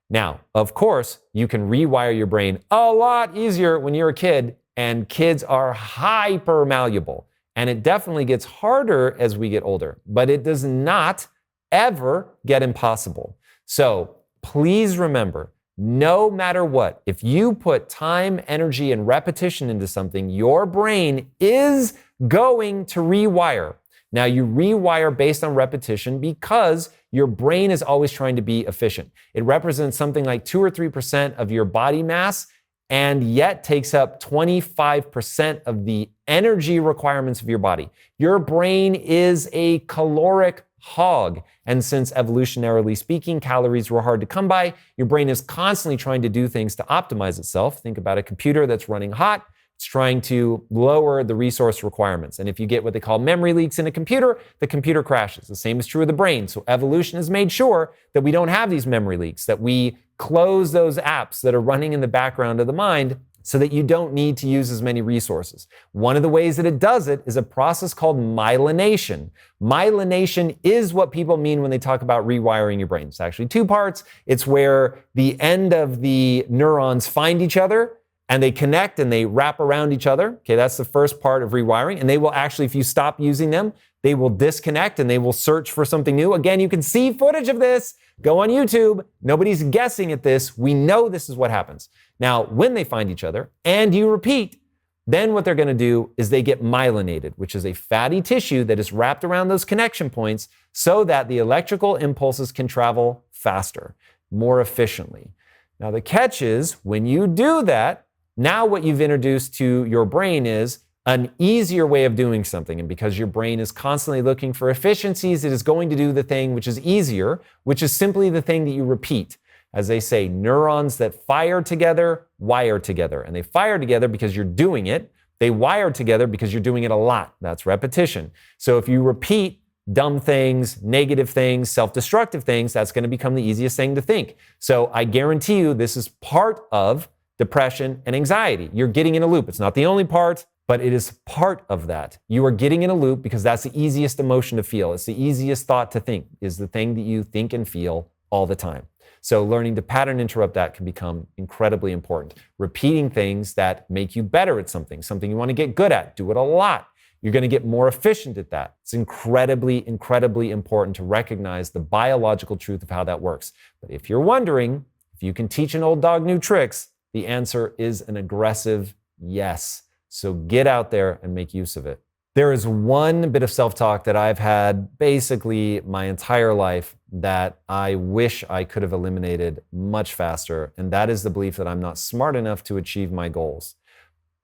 Now, of course, you can rewire your brain a lot easier when you're a kid, and kids are hyper malleable. And it definitely gets harder as we get older, but it does not ever get impossible. So please remember, no matter what, if you put time, energy, and repetition into something, your brain is going to rewire. Now, you rewire based on repetition because your brain is always trying to be efficient. It represents something like 2 or 3% of your body mass, and yet takes up 25% of the energy requirements of your body. Your brain is a caloric hog. And since evolutionarily speaking, calories were hard to come by, your brain is constantly trying to do things to optimize itself. Think about a computer that's running hot. It's trying to lower the resource requirements. And if you get what they call memory leaks in a computer, the computer crashes. The same is true of the brain. So evolution has made sure that we don't have these memory leaks, that we close those apps that are running in the background of the mind so that you don't need to use as many resources. One of the ways that it does it is a process called myelination. Myelination is what people mean when they talk about rewiring your brain. It's actually 2 parts. It's where the end of the neurons find each other and they connect and they wrap around each other. Okay, that's the first part of rewiring. And they will actually, if you stop using them, they will disconnect and they will search for something new. Again, you can see footage of this. Go on YouTube. Nobody's guessing at this. We know this is what happens. Now, when they find each other and you repeat, then what they're going to do is they get myelinated, which is a fatty tissue that is wrapped around those connection points so that the electrical impulses can travel faster, more efficiently. Now, the catch is when you do that, now what you've introduced to your brain is an easier way of doing something. And because your brain is constantly looking for efficiencies, it is going to do the thing which is easier, which is simply the thing that you repeat. As they say, neurons that fire together, wire together. And they fire together because you're doing it, They wire together because you're doing it a lot. That's repetition. So if you repeat dumb things, negative things, self-destructive things, that's going to become the easiest thing to think. So I guarantee you this is part of depression and anxiety. You're getting in a loop. It's not the only part, but it is part of that. You are getting in a loop because that's the easiest emotion to feel. It's the easiest thought to think, is the thing that you think and feel all the time. So learning to pattern interrupt that can become incredibly important. Repeating things that make you better at something you want to get good at, do it a lot. You're going to get more efficient at that. It's incredibly, incredibly important to recognize the biological truth of how that works. But if you're wondering if you can teach an old dog new tricks, the answer is an aggressive yes. So get out there and make use of it. There is one bit of self-talk that I've had basically my entire life that I wish I could have eliminated much faster, and that is the belief that I'm not smart enough to achieve my goals.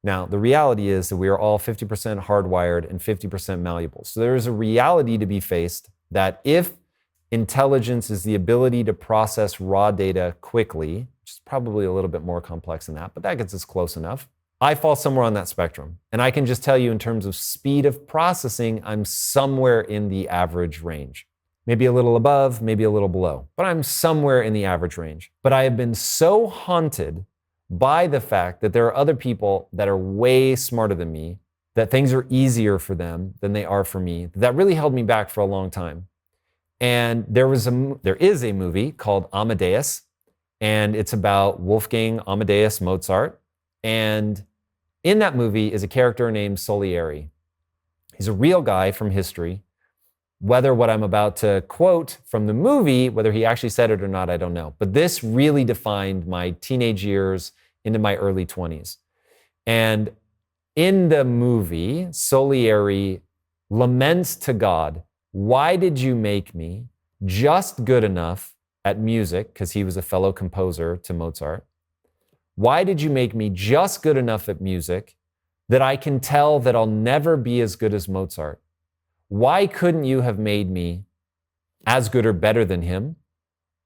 Now, the reality is that we are all 50% hardwired and 50% malleable. So there is a reality to be faced that if intelligence is the ability to process raw data quickly, which is probably a little bit more complex than that, but that gets us close enough, I fall somewhere on that spectrum. And I can just tell you in terms of speed of processing, I'm somewhere in the average range. Maybe a little above, maybe a little below, but I'm somewhere in the average range. But I have been so haunted by the fact that there are other people that are way smarter than me, that things are easier for them than they are for me. That really held me back for a long time. And there is a movie called Amadeus, and it's about Wolfgang Amadeus Mozart. And in that movie is a character named Salieri. He's a real guy from history. Whether what I'm about to quote from the movie, whether he actually said it or not, I don't know. But this really defined my teenage years into my early 20s. And in the movie, Salieri laments to God, "Why did you make me just good enough at music?" Because he was a fellow composer to Mozart. "Why did you make me just good enough at music that I can tell that I'll never be as good as Mozart? Why couldn't you have made me as good or better than him,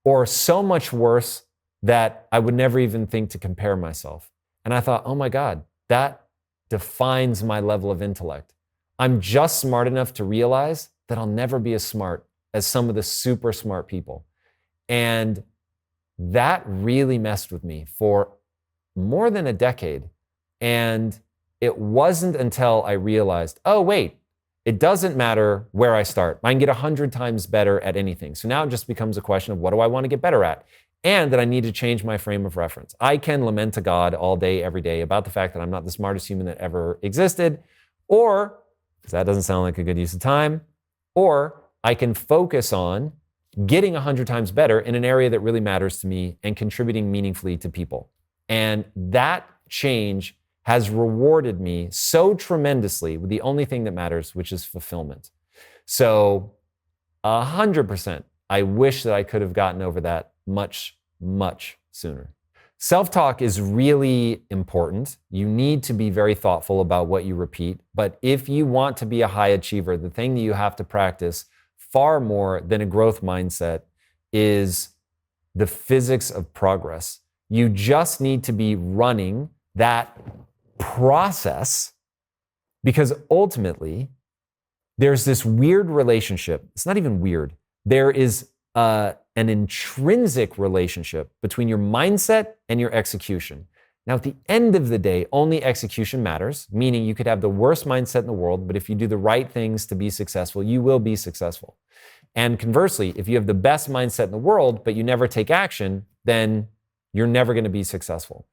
or so much worse that I would never even think to compare myself?" And I thought, oh my God, that defines my level of intellect. I'm just smart enough to realize that I'll never be as smart as some of the super smart people. And that really messed with me for more than a decade. And it wasn't until I realized, oh wait, it doesn't matter where I start. I can get 100 times better at anything. So now it just becomes a question of what do I want to get better at? And that I need to change my frame of reference. I can lament to God all day, every day about the fact that I'm not the smartest human that ever existed, or, because that doesn't sound like a good use of time, or I can focus on getting 100 times better in an area that really matters to me and contributing meaningfully to people. And that change has rewarded me so tremendously with the only thing that matters, which is fulfillment. So 100%, I wish that I could have gotten over that much, much sooner. Self-talk is really important. You need to be very thoughtful about what you repeat. But if you want to be a high achiever, the thing that you have to practice far more than a growth mindset is the physics of progress. You just need to be running that process, because ultimately there's this weird relationship. It's not even weird. There is an intrinsic relationship between your mindset and your execution. Now, at the end of the day, only execution matters, meaning you could have the worst mindset in the world, but if you do the right things to be successful, you will be successful. And conversely, if you have the best mindset in the world, but you never take action, then you're never going to be successful.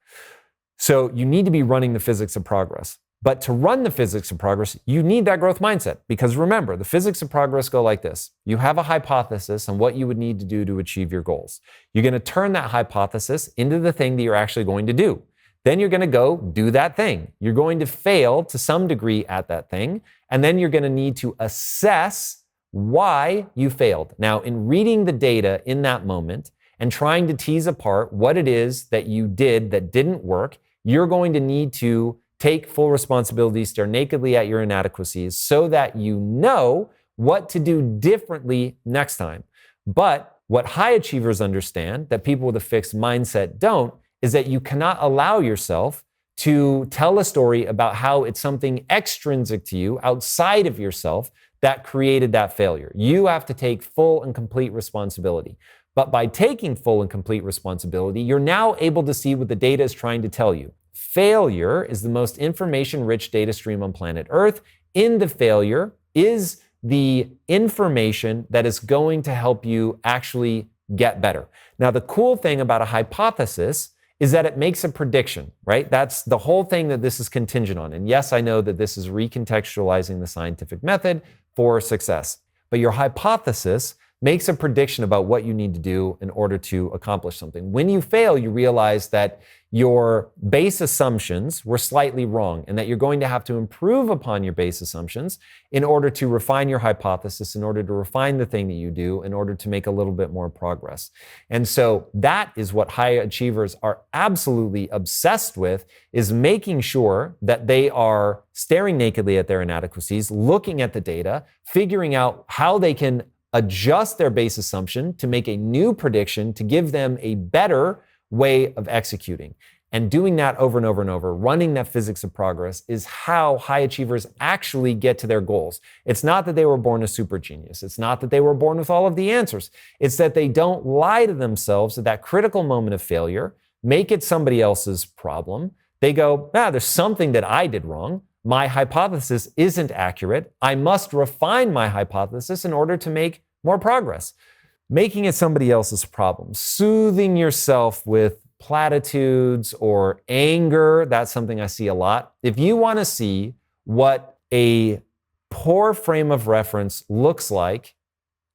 So you need to be running the physics of progress. But to run the physics of progress, you need that growth mindset. Because remember, the physics of progress go like this. You have a hypothesis on what you would need to do to achieve your goals. You're going to turn that hypothesis into the thing that you're actually going to do. Then you're going to go do that thing. You're going to fail to some degree at that thing. And then you're going to need to assess why you failed. Now, in reading the data in that moment and trying to tease apart what it is that you did that didn't work, you're going to need to take full responsibility, stare nakedly at your inadequacies so that you know what to do differently next time. But what high achievers understand that people with a fixed mindset don't is that you cannot allow yourself to tell a story about how it's something extrinsic to you, outside of yourself, that created that failure. You have to take full and complete responsibility. But by taking full and complete responsibility, you're now able to see what the data is trying to tell you. Failure is the most information-rich data stream on planet Earth. In the failure is the information that is going to help you actually get better. Now, the cool thing about a hypothesis is that it makes a prediction, right? That's the whole thing that this is contingent on. And yes, I know that this is recontextualizing the scientific method for success. But your hypothesis makes a prediction about what you need to do in order to accomplish something. When you fail, you realize that your base assumptions were slightly wrong and that you're going to have to improve upon your base assumptions in order to refine your hypothesis, in order to refine the thing that you do, in order to make a little bit more progress. And so that is what high achievers are absolutely obsessed with, is making sure that they are staring nakedly at their inadequacies, looking at the data, figuring out how they can adjust their base assumption to make a new prediction to give them a better way of executing. And doing that over and over and over, running that physics of progress, is how high achievers actually get to their goals. It's not that they were born a super genius. It's not that they were born with all of the answers. It's that they don't lie to themselves at that critical moment of failure, make it somebody else's problem. They go, there's something that I did wrong. My hypothesis isn't accurate. I must refine my hypothesis in order to make more progress. Making it somebody else's problem, soothing yourself with platitudes or anger, that's something I see a lot. If you want to see what a poor frame of reference looks like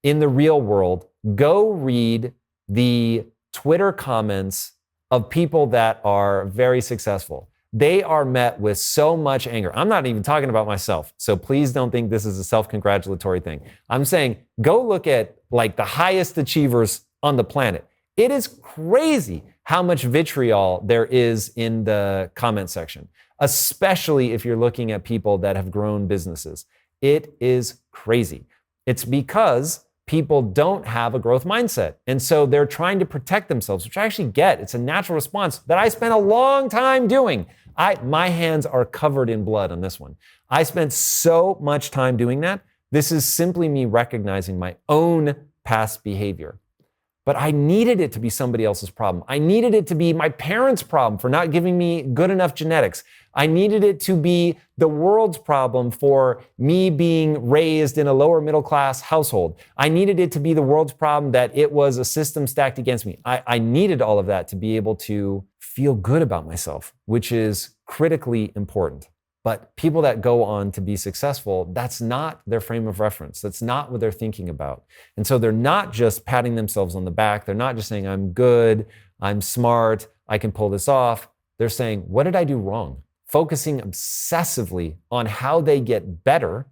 in the real world, go read the Twitter comments of people that are very successul. They are met with so much anger. I'm not even talking about myself, so please don't think this is a self-congratulatory thing. I'm saying go look at like the highest achievers on the planet. It is crazy how much vitriol there is in the comment section, especially if you're looking at people that have grown businesses. It is crazy. It's because people don't have a growth mindset. And so they're trying to protect themselves, which I actually get. It's a natural response that I spent a long time doing. My hands are covered in blood on this one. I spent so much time doing that. This is simply me recognizing my own past behavior. But I needed it to be somebody else's problem. I needed it to be my parents' problem for not giving me good enough genetics. I needed it to be the world's problem for me being raised in a lower middle class household. I needed it to be the world's problem that it was a system stacked against me. I needed all of that to be able to feel good about myself, which is critically important. But people that go on to be successful, that's not their frame of reference. That's not what they're thinking about. And so they're not just patting themselves on the back. They're not just saying, I'm good, I'm smart, I can pull this off. They're saying, what did I do wrong? Focusing obsessively on how they get better,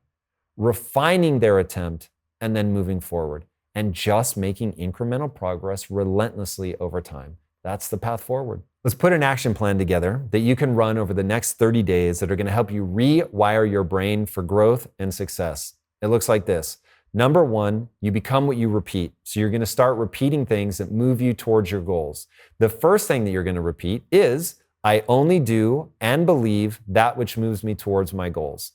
refining their attempt, and then moving forward, and just making incremental progress relentlessly over time. That's the path forward. Let's put an action plan together that you can run over the next 30 days that are going to help you rewire your brain for growth and success. It looks like this. Number one, you become what you repeat. So you're going to start repeating things that move you towards your goals. The first thing that you're going to repeat is, I only do and believe that which moves me towards my goals.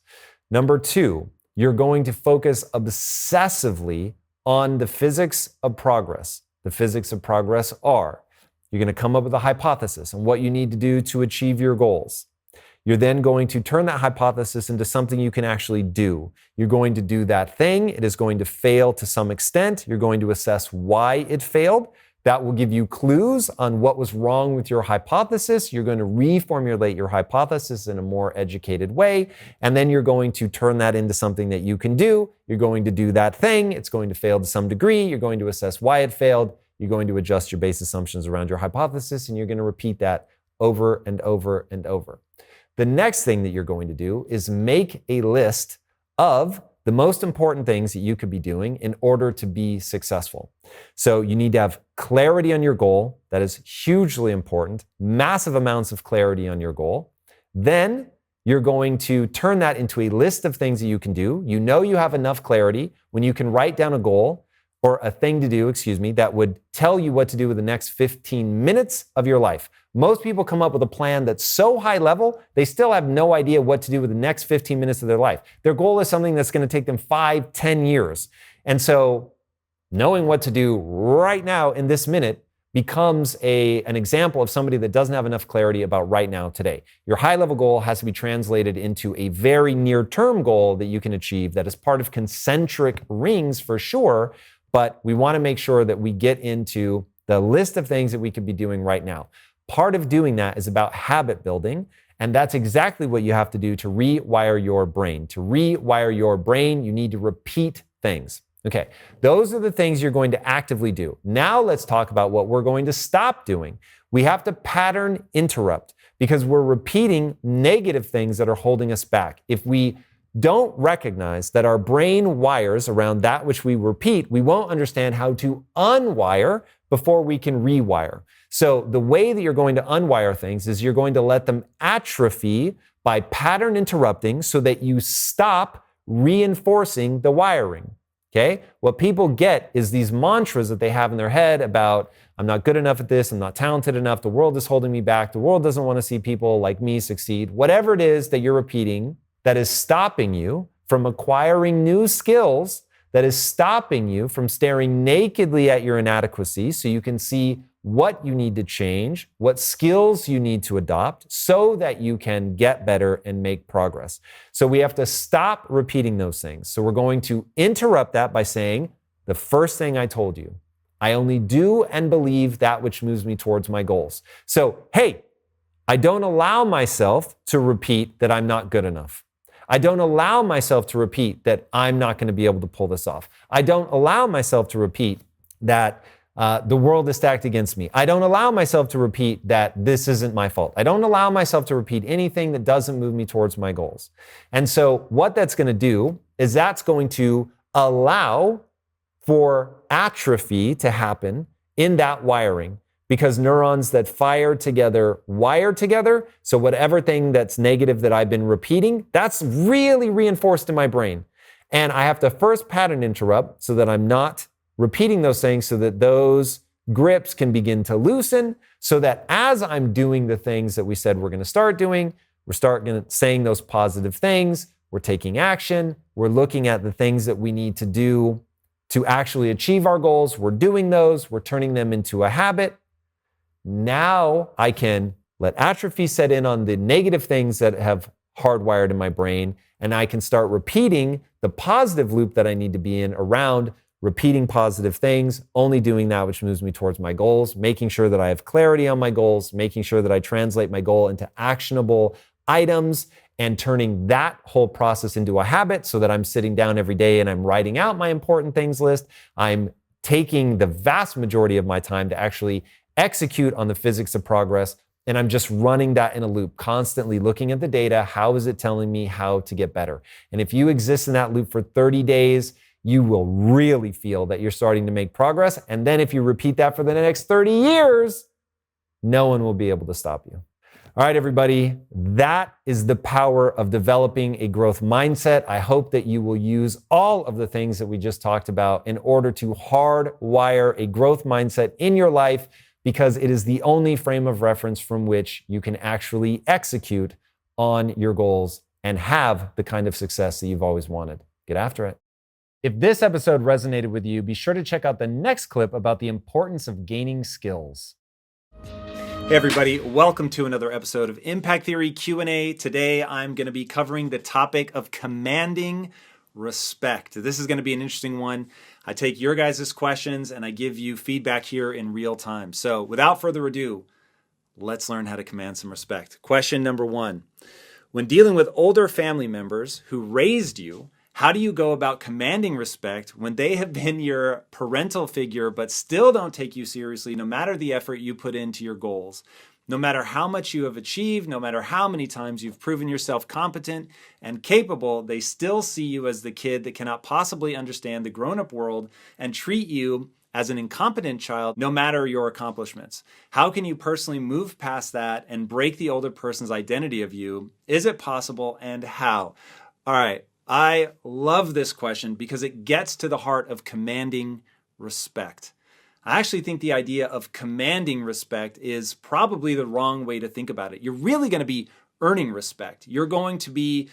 Number two, you're going to focus obsessively on the physics of progress. The physics of progress are, you're going to come up with a hypothesis on what you need to do to achieve your goals. You're then going to turn that hypothesis into something you can actually do. You're going to do that thing. It is going to fail to some extent. You're going to assess why it failed. That will give you clues on what was wrong with your hypothesis. You're going to reformulate your hypothesis in a more educated way. And then you're going to turn that into something that you can do. You're going to do that thing. It's going to fail to some degree. You're going to assess why it failed. You're going to adjust your base assumptions around your hypothesis, and you're going to repeat that over and over and over. The next thing that you're going to do is make a list of the most important things that you could be doing in order to be successful. So you need to have clarity on your goal. That is hugely important. Massive amounts of clarity on your goal. Then you're going to turn that into a list of things that you can do. You know you have enough clarity when you can write down a goal or a thing to do, that would tell you what to do with the next 15 minutes of your life. Most people come up with a plan that's so high level, they still have no idea what to do with the next 15 minutes of their life. Their goal is something that's going to take them 5, 10 years. And so knowing what to do right now in this minute becomes an example of somebody that doesn't have enough clarity about right now today. Your high-level goal has to be translated into a very near-term goal that you can achieve that is part of concentric rings for sure, but we want to make sure that we get into the list of things that we could be doing right now. Part of doing that is about habit building, and that's exactly what you have to do to rewire your brain. To rewire your brain, you need to repeat things. Okay, those are the things you're going to actively do. Now let's talk about what we're going to stop doing. We have to pattern interrupt because we're repeating negative things that are holding us back. If we don't recognize that our brain wires around that which we repeat, we won't understand how to unwire before we can rewire. So the way that you're going to unwire things is you're going to let them atrophy by pattern interrupting so that you stop reinforcing the wiring. Okay? What people get is these mantras that they have in their head about, I'm not good enough at this, I'm not talented enough, the world is holding me back, the world doesn't want to see people like me succeed. Whatever it is that you're repeating that is stopping you from acquiring new skills, that is stopping you from staring nakedly at your inadequacy so you can see what you need to change, what skills you need to adopt so that you can get better and make progress. So we have to stop repeating those things. So we're going to interrupt that by saying, the first thing I told you, I only do and believe that which moves me towards my goals. So, hey, I don't allow myself to repeat that I'm not good enough. I don't allow myself to repeat that I'm not going to be able to pull this off. I don't allow myself to repeat that the world is stacked against me. I don't allow myself to repeat that this isn't my fault. I don't allow myself to repeat anything that doesn't move me towards my goals. And so what that's going to do is that's going to allow for atrophy to happen in that wiring, because neurons that fire together wire together. So whatever thing that's negative that I've been repeating, that's really reinforced in my brain. And I have to first pattern interrupt so that I'm not repeating those things, so that those grips can begin to loosen, so that as I'm doing the things that we said we're going to start doing, saying those positive things, we're taking action, we're looking at the things that we need to do to actually achieve our goals, we're doing those, we're turning them into a habit. Now I can let atrophy set in on the negative things that have hardwired in my brain, and I can start repeating the positive loop that I need to be in around repeating positive things, only doing that which moves me towards my goals, making sure that I have clarity on my goals, making sure that I translate my goal into actionable items, and turning that whole process into a habit so that I'm sitting down every day and I'm writing out my important things list. I'm taking the vast majority of my time to actually execute on the physics of progress, and I'm just running that in a loop, constantly looking at the data. How is it telling me how to get better? And if you exist in that loop for 30 days, you will really feel that you're starting to make progress. And then if you repeat that for the next 30 years, no one will be able to stop you. All right, everybody, that is the power of developing a growth mindset. I hope that you will use all of the things that we just talked about in order to hardwire a growth mindset in your life, because it is the only frame of reference from which you can actually execute on your goals and have the kind of success that you've always wanted. Get after it. If this episode resonated with you, be sure to check out the next clip about the importance of gaining skills. Hey everybody, welcome to another episode of Impact Theory Q&A. Today I'm going to be covering the topic of commanding respect. This is going to be an interesting one. I take your guys' questions and I give you feedback here in real time. So without further ado, let's learn how to command some respect. Question number 1. When dealing with older family members who raised you, how do you go about commanding respect when they have been your parental figure but still don't take you seriously no matter the effort you put into your goals? No matter how much you have achieved, no matter how many times you've proven yourself competent and capable, they still see you as the kid that cannot possibly understand the grown-up world and treat you as an incompetent child, no matter your accomplishments. How can you personally move past that and break the older person's identity of you? Is it possible, and how? All right. I love this question because it gets to the heart of commanding respect. I actually think the idea of commanding respect is probably the wrong way to think about it. You're really going to be earning respect. You're going to be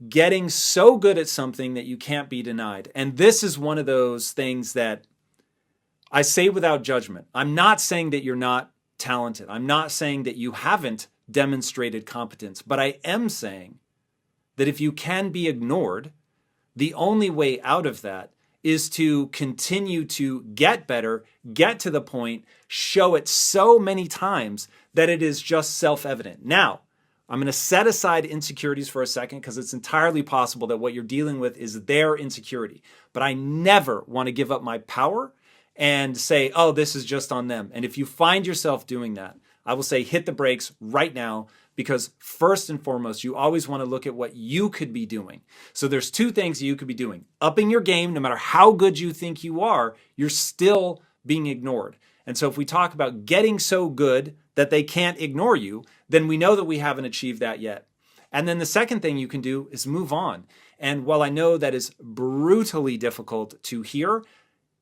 getting so good at something that you can't be denied. And this is one of those things that I say without judgment. I'm not saying that you're not talented. I'm not saying that you haven't demonstrated competence, but I am saying that if you can be ignored, the only way out of that is to continue to get better, get to the point, show it so many times that it is just self-evident. Now, I'm going to set aside insecurities for a second because it's entirely possible that what you're dealing with is their insecurity. But I never want to give up my power and say, oh, this is just on them. And if you find yourself doing that, I will say hit the brakes right now, because first and foremost, you always want to look at what you could be doing. So there's two things you could be doing. Upping your game, no matter how good you think you are, you're still being ignored. And so if we talk about getting so good that they can't ignore you, then we know that we haven't achieved that yet. And then the second thing you can do is move on. And while I know that is brutally difficult to hear,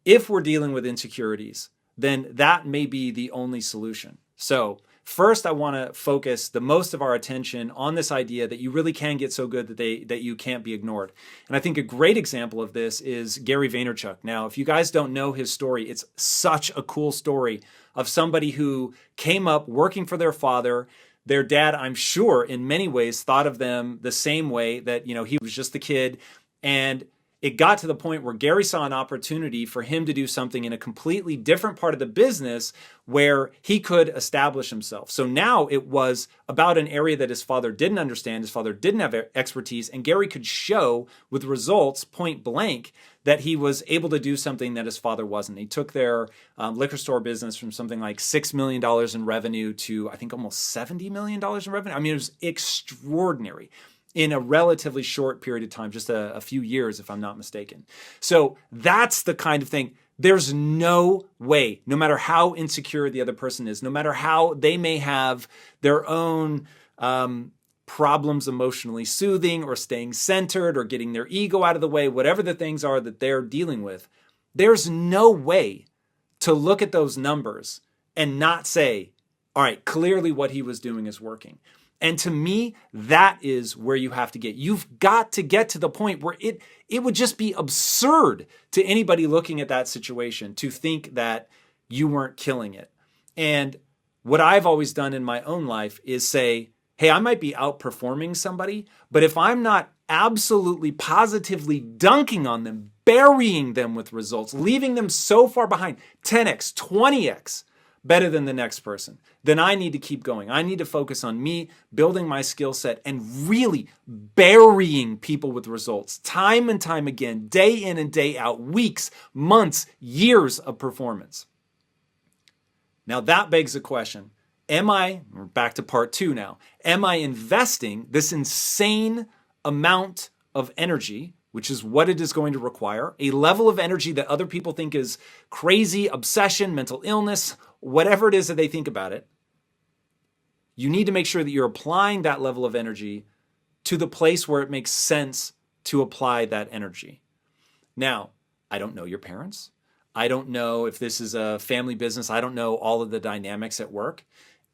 if we're dealing with insecurities, then that may be the only solution. So first, I want to focus the most of our attention on this idea that you really can get so good that you can't be ignored. And I think a great example of this is Gary Vaynerchuk. Now, if you guys don't know his story, it's such a cool story of somebody who came up working for their father. Their dad, I'm sure, in many ways thought of them the same way, that, he was just the kid. And it got to the point where Gary saw an opportunity for him to do something in a completely different part of the business where he could establish himself. So now it was about an area that his father didn't understand, his father didn't have expertise, and Gary could show with results point blank that he was able to do something that his father wasn't. He took their liquor store business from something like $6 million in revenue to, I think, almost $70 million in revenue. I mean, it was extraordinary in a relatively short period of time, just a few years, if I'm not mistaken. So that's the kind of thing. There's no way, no matter how insecure the other person is, no matter how they may have their own problems emotionally soothing or staying centered or getting their ego out of the way, whatever the things are that they're dealing with, there's no way to look at those numbers and not say, all right, clearly what he was doing is working. And to me, that is where you have to get. You've got to get to the point where it would just be absurd to anybody looking at that situation to think that you weren't killing it. And what I've always done in my own life is say, hey, I might be outperforming somebody, but if I'm not absolutely positively dunking on them, burying them with results, leaving them so far behind, 10x, 20x, better than the next person, then I need to keep going. I need to focus on me, building my skill set, and really burying people with results time and time again, day in and day out, weeks, months, years of performance. Now that begs the question, we're back to part 2 now, am I investing this insane amount of energy, which is what it is going to require, a level of energy that other people think is crazy, obsession, mental illness, whatever it is that they think about it? You need to make sure that you're applying that level of energy to the place where it makes sense to apply that energy. Now, I don't know your parents. I don't know if this is a family business. I don't know all of the dynamics at work.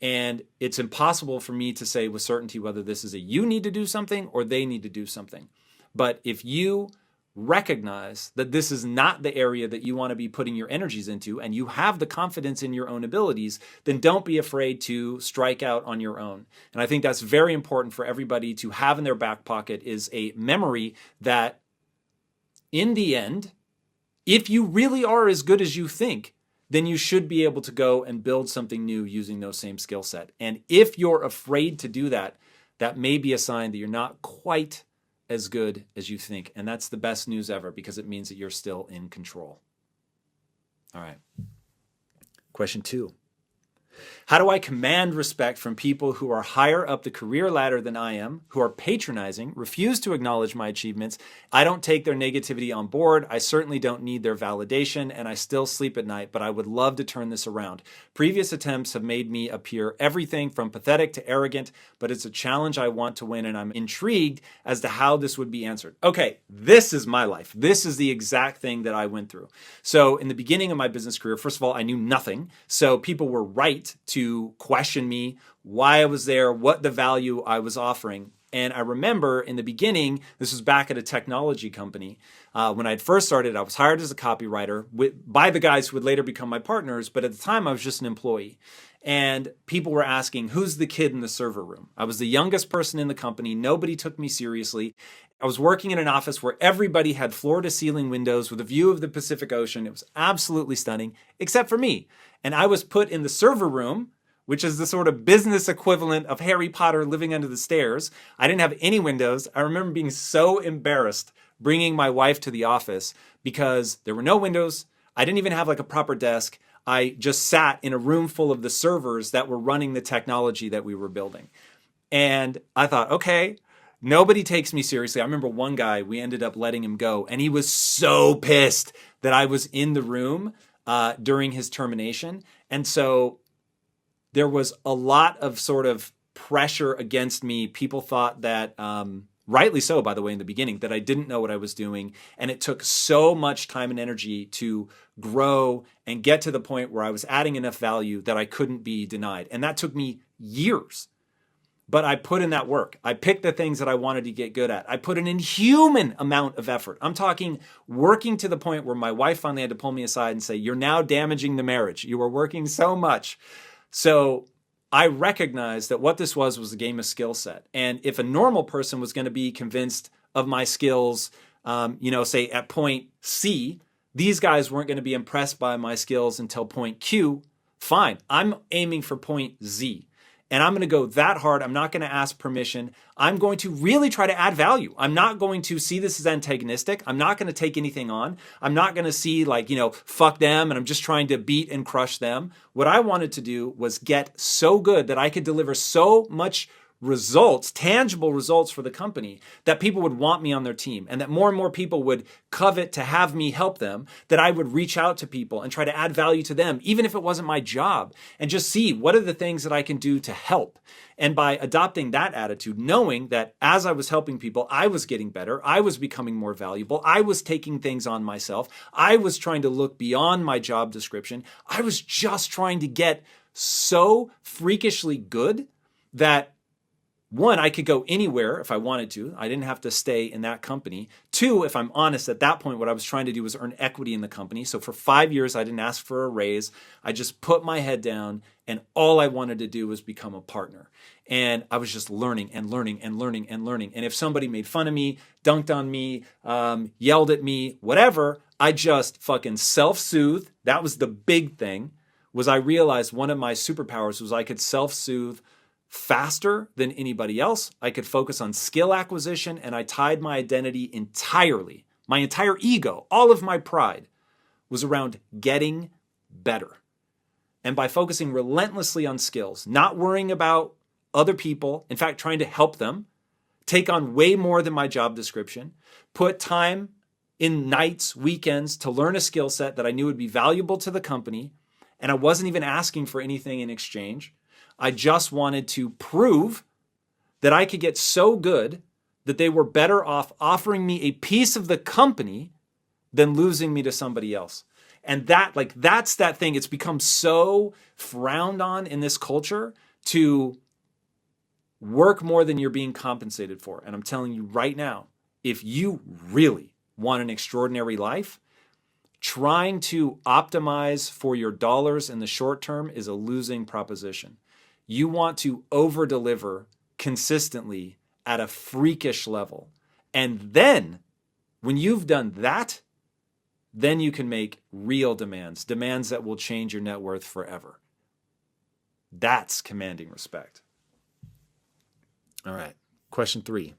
And it's impossible for me to say with certainty whether this is a you need to do something or they need to do something. But if you recognize that this is not the area that you want to be putting your energies into, and you have the confidence in your own abilities, then don't be afraid to strike out on your own. And I think that's very important for everybody to have in their back pocket, is a memory that in the end, if you really are as good as you think, then you should be able to go and build something new using those same skill set. And if you're afraid to do that, that may be a sign that you're not quite as good as you think. And that's the best news ever, because it means that you're still in control. All right. Question 2. How do I command respect from people who are higher up the career ladder than I am, who are patronizing, refuse to acknowledge my achievements? I don't take their negativity on board. I certainly don't need their validation, and I still sleep at night, but I would love to turn this around. Previous attempts have made me appear everything from pathetic to arrogant, but it's a challenge I want to win, and I'm intrigued as to how this would be answered. Okay, this is my life. This is the exact thing that I went through. So in the beginning of my business career, first of all, I knew nothing. So people were right to question me, why I was there, what the value I was offering. And I remember in the beginning, this was back at a technology company. When I had first started, I was hired as a copywriter by the guys who would later become my partners. But at the time, I was just an employee. And people were asking, who's the kid in the server room? I was the youngest person in the company. Nobody took me seriously. I was working in an office where everybody had floor-to-ceiling windows with a view of the Pacific Ocean. It was absolutely stunning, except for me. And I was put in the server room, which is the sort of business equivalent of Harry Potter living under the stairs. I didn't have any windows. I remember being so embarrassed bringing my wife to the office because there were no windows. I didn't even have like a proper desk. I just sat in a room full of the servers that were running the technology that we were building. And I thought, okay, nobody takes me seriously. I remember one guy, we ended up letting him go, and he was so pissed that I was in the room during his termination. And so there was a lot of sort of pressure against me. People thought that, rightly so, by the way, in the beginning, that I didn't know what I was doing. And it took so much time and energy to grow and get to the point where I was adding enough value that I couldn't be denied. And that took me years. But I put in that work. I picked the things that I wanted to get good at. I put an inhuman amount of effort. I'm talking working to the point where my wife finally had to pull me aside and say, you're now damaging the marriage. You were working so much. So I recognized that what this was a game of skill set. And if a normal person was going to be convinced of my skills, say at point C, these guys weren't going to be impressed by my skills until point Q. Fine. I'm aiming for point Z. And I'm going to go that hard. I'm not going to ask permission. I'm going to really try to add value. I'm not going to see this as antagonistic. I'm not going to take anything on. I'm not going to see fuck them and I'm just trying to beat and crush them. What I wanted to do was get so good that I could deliver so much results, tangible results for the company, that people would want me on their team and that more and more people would covet to have me help them, that I would reach out to people and try to add value to them, even if it wasn't my job, and just see what are the things that I can do to help. And by adopting that attitude, knowing that as I was helping people, I was getting better, I was becoming more valuable, I was taking things on myself, I was trying to look beyond my job description, I was just trying to get so freakishly good that one, I could go anywhere if I wanted to. I didn't have to stay in that company. Two, if I'm honest, at that point, what I was trying to do was earn equity in the company. So for 5 years, I didn't ask for a raise. I just put my head down and all I wanted to do was become a partner. And I was just learning and learning and learning and learning. And if somebody made fun of me, dunked on me, yelled at me, whatever, I just fucking self-soothe. That was the big thing, was I realized one of my superpowers was I could self-soothe faster than anybody else. I could focus on skill acquisition, and I tied my identity entirely, my entire ego, all of my pride was around getting better. And by focusing relentlessly on skills, not worrying about other people, in fact, trying to help them, take on way more than my job description, put time in nights, weekends to learn a skill set that I knew would be valuable to the company, and I wasn't even asking for anything in exchange. I just wanted to prove that I could get so good that they were better off offering me a piece of the company than losing me to somebody else. And that's that thing. It's become so frowned on in this culture to work more than you're being compensated for. And I'm telling you right now, if you really want an extraordinary life, trying to optimize for your dollars in the short term is a losing proposition. You want to over-deliver consistently at a freakish level. And then, when you've done that, then you can make real demands that will change your net worth forever. That's commanding respect. All right, question 3.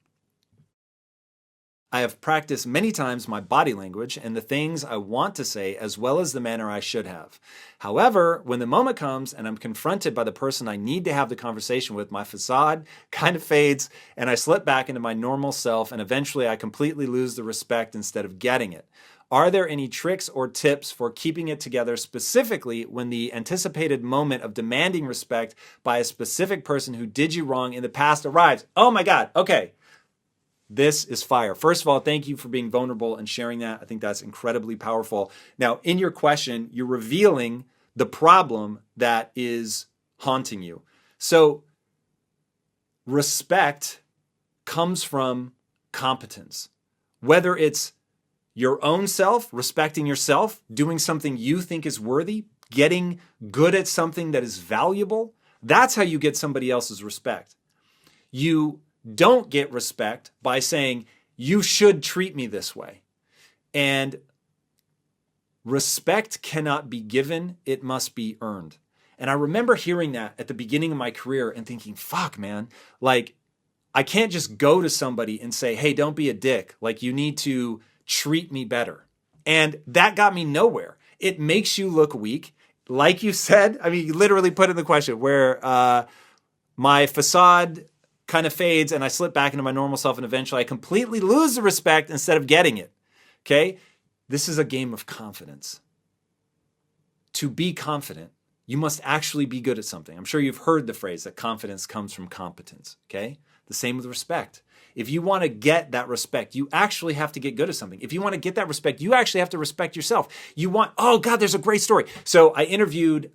I have practiced many times my body language and the things I want to say as well as the manner I should have. However, when the moment comes and I'm confronted by the person I need to have the conversation with, my facade kind of fades and I slip back into my normal self, and eventually I completely lose the respect instead of getting it. Are there any tricks or tips for keeping it together, specifically when the anticipated moment of demanding respect by a specific person who did you wrong in the past arrives? Oh my God. Okay. This is fire. First of all, thank you for being vulnerable and sharing that. I think that's incredibly powerful. Now, in your question, you're revealing the problem that is haunting you. So, respect comes from competence. Whether it's your own self, respecting yourself, doing something you think is worthy, getting good at something that is valuable, that's how you get somebody else's respect. You don't get respect by saying, you should treat me this way. And respect cannot be given, it must be earned. And I remember hearing that at the beginning of my career and thinking, fuck, man, like, I can't just go to somebody and say, hey, don't be a dick. Like, you need to treat me better. And that got me nowhere. It makes you look weak. Like you said, I mean, you literally put in the question where my facade kind of fades and I slip back into my normal self and eventually I completely lose the respect instead of getting it. Okay? This is a game of confidence. To be confident, you must actually be good at something. I'm sure you've heard the phrase that confidence comes from competence. Okay? The same with respect. If you want to get that respect, you actually have to get good at something. If you want to get that respect, you actually have to respect yourself. Oh God, there's a great story. So I interviewed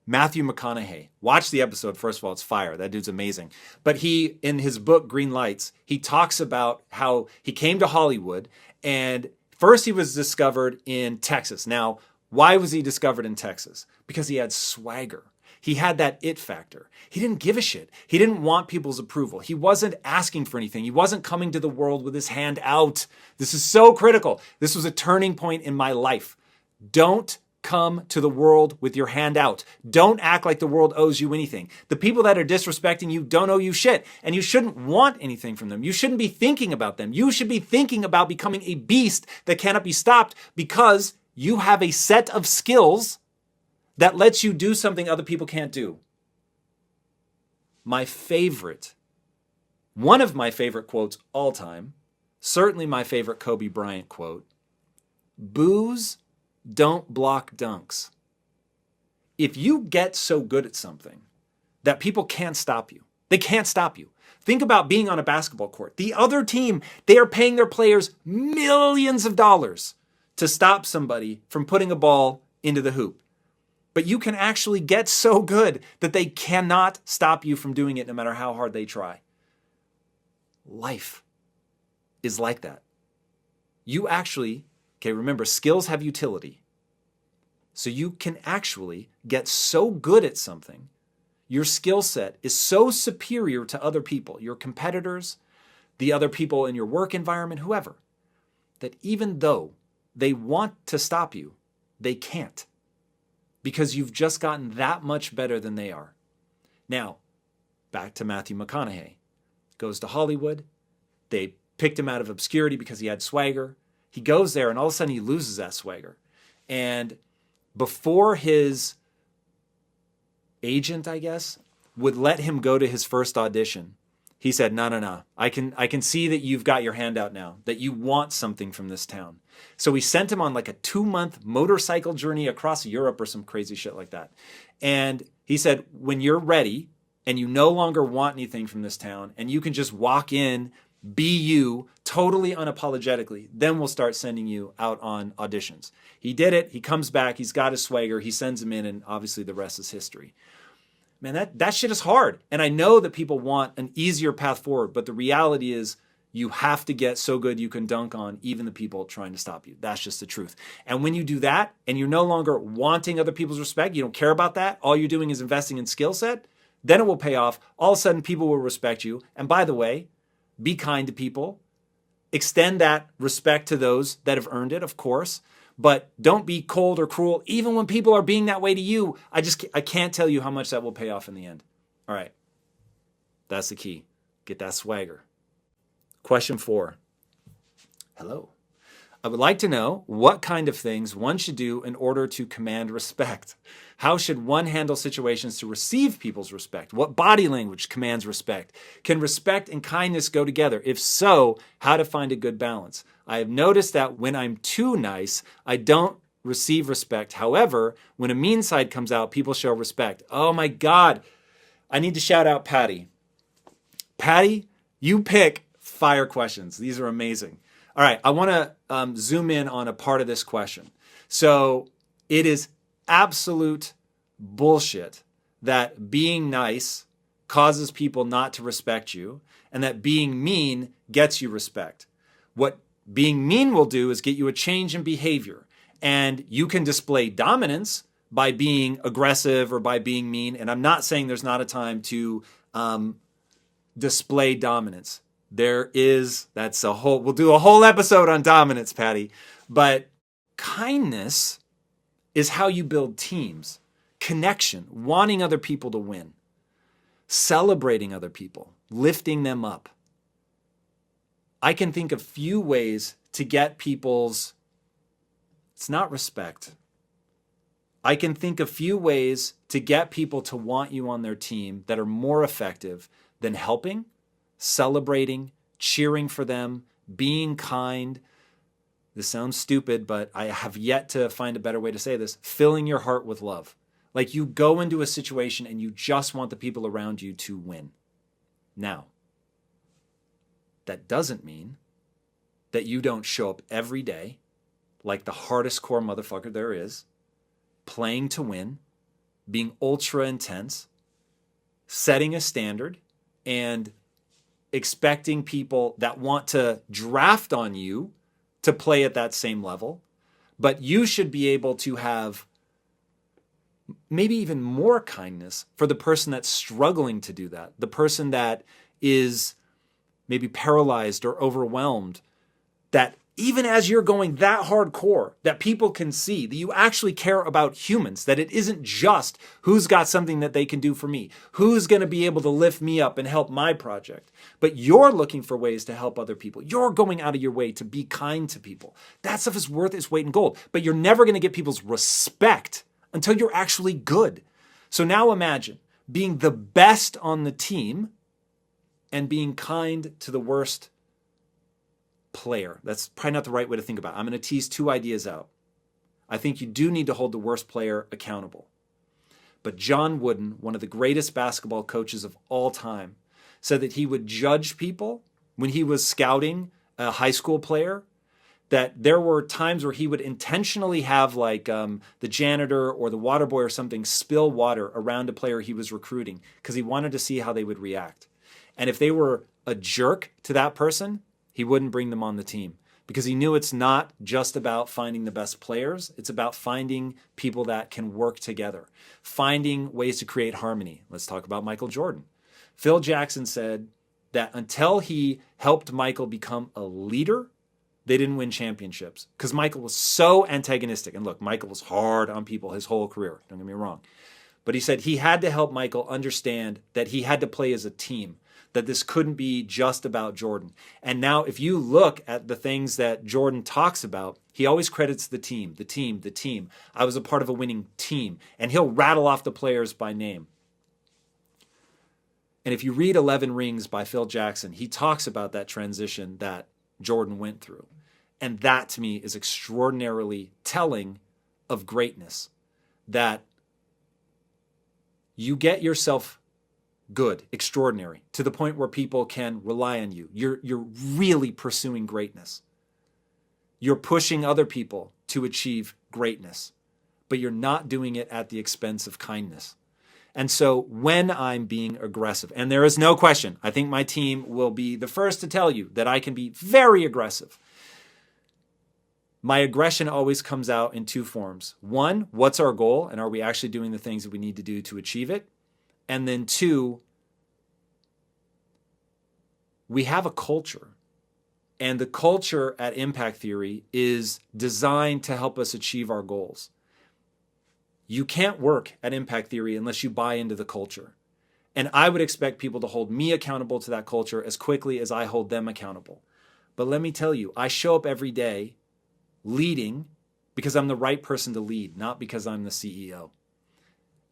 Matthew McConaughey. Watch the episode. First of all, it's fire. That dude's amazing. But he, in his book, Green Lights, he talks about how he came to Hollywood and first he was discovered in Texas. Now, why was he discovered in Texas? Because he had swagger. He had that it factor. He didn't give a shit. He didn't want people's approval. He wasn't asking for anything. He wasn't coming to the world with his hand out. This is so critical. This was a turning point in my life. Don't come to the world with your hand out. Don't act like the world owes you anything. The people that are disrespecting you don't owe you shit, and you shouldn't want anything from them. You shouldn't be thinking about them. You should be thinking about becoming a beast that cannot be stopped because you have a set of skills that lets you do something other people can't do. One of my favorite quotes all time, certainly my favorite Kobe Bryant quote, "Boos don't block dunks." If you get so good at something that people can't stop you, they can't stop you. Think about being on a basketball court. The other team, they are paying their players millions of dollars to stop somebody from putting a ball into the hoop. But you can actually get so good that they cannot stop you from doing it no matter how hard they try. Life is like that. You actually, remember, skills have utility. So you can actually get so good at something, your skill set is so superior to other people, your competitors, the other people in your work environment, whoever, that even though they want to stop you, they can't. Because you've just gotten that much better than they are. Now, back to Matthew McConaughey. Goes to Hollywood. They picked him out of obscurity because he had swagger. He goes there and all of a sudden he loses that swagger. And before his agent, I guess, would let him go to his first audition, he said, no. I can see that you've got your hand out now, that you want something from this town. So he sent him on like a 2-month motorcycle journey across Europe or some crazy shit like that. And he said, when you're ready and you no longer want anything from this town and you can just walk in, be you, totally unapologetically, then we'll start sending you out on auditions. He did it. He comes back. He's got his swagger. He sends him in, and obviously the rest is history. Man, that shit is hard. And I know that people want an easier path forward, but the reality is you have to get so good you can dunk on even the people trying to stop you. That's just the truth. And when you do that and you're no longer wanting other people's respect, you don't care about that, all you're doing is investing in skill set, then it will pay off. All of a sudden people will respect you. And by the way, be kind to people. Extend that respect to those that have earned it, of course. But don't be cold or cruel, even when people are being that way to you. I can't tell you how much that will pay off in the end. All right. That's the key. Get that swagger. Question 4. Hello. I would like to know what kind of things one should do in order to command respect. How should one handle situations to receive people's respect? What body language commands respect? Can respect and kindness go together? If so, how to find a good balance? I have noticed that when I'm too nice, I don't receive respect. However, when a mean side comes out, people show respect. Oh my God. I need to shout out Patty. Patty, you pick fire questions. These are amazing. All right, I want to zoom in on a part of this question. So it is absolute bullshit that being nice causes people not to respect you and that being mean gets you respect. What being mean will do is get you a change in behavior. And you can display dominance by being aggressive or by being mean. And I'm not saying there's not a time to display dominance. We'll do a whole episode on dominance, Patty. But kindness is how you build teams. Connection, wanting other people to win, celebrating other people, lifting them up. I can think of few ways to get people's, it's not respect. I can think of few ways to get people to want you on their team that are more effective than helping, celebrating, cheering for them, being kind. This sounds stupid, but I have yet to find a better way to say this. Filling your heart with love. Like you go into a situation and you just want the people around you to win. Now, that doesn't mean that you don't show up every day like the hardest core motherfucker there is, playing to win, being ultra intense, setting a standard, and expecting people that want to draft on you to play at that same level. But you should be able to have maybe even more kindness for the person that's struggling to do that, the person that is maybe paralyzed or overwhelmed, that even as you're going that hardcore, that people can see that you actually care about humans, that it isn't just who's got something that they can do for me, who's going to be able to lift me up and help my project, but you're looking for ways to help other people. You're going out of your way to be kind to people. That stuff is worth its weight in gold, but you're never going to get people's respect until you're actually good. So now imagine being the best on the team and being kind to the worst player. That's probably not the right way to think about it. I'm going to tease two ideas out. I think you do need to hold the worst player accountable. But John Wooden, one of the greatest basketball coaches of all time, said that he would judge people when he was scouting a high school player, that there were times where he would intentionally have like the janitor or the water boy or something spill water around a player he was recruiting because he wanted to see how they would react. And if they were a jerk to that person, he wouldn't bring them on the team because he knew it's not just about finding the best players. It's about finding people that can work together, finding ways to create harmony. Let's talk about Michael Jordan. Phil Jackson said that until he helped Michael become a leader, they didn't win championships because Michael was so antagonistic. And look, Michael was hard on people his whole career. Don't get me wrong. But he said he had to help Michael understand that he had to play as a team, that this couldn't be just about Jordan. And now if you look at the things that Jordan talks about, he always credits the team, the team, the team. I was a part of a winning team. And he'll rattle off the players by name. And if you read 11 Rings by Phil Jackson, he talks about that transition that Jordan went through. And that to me is extraordinarily telling of greatness, that you get yourself good, extraordinary, to the point where people can rely on you. You're really pursuing greatness. You're pushing other people to achieve greatness, but you're not doing it at the expense of kindness. And so when I'm being aggressive, and there is no question, I think my team will be the first to tell you that I can be very aggressive. My aggression always comes out in two forms. One, what's our goal? And are we actually doing the things that we need to do to achieve it? And then two, we have a culture. And the culture at Impact Theory is designed to help us achieve our goals. You can't work at Impact Theory unless you buy into the culture. And I would expect people to hold me accountable to that culture as quickly as I hold them accountable. But let me tell you, I show up every day leading because I'm the right person to lead, not because I'm the CEO.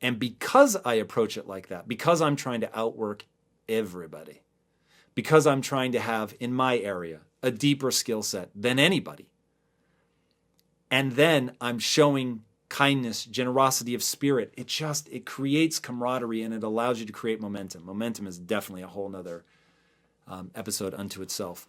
And because I approach it like that, because I'm trying to outwork everybody, because I'm trying to have, in my area, a deeper skill set than anybody, and then I'm showing kindness, generosity of spirit, it creates camaraderie and it allows you to create momentum. Momentum is definitely a whole nother episode unto itself.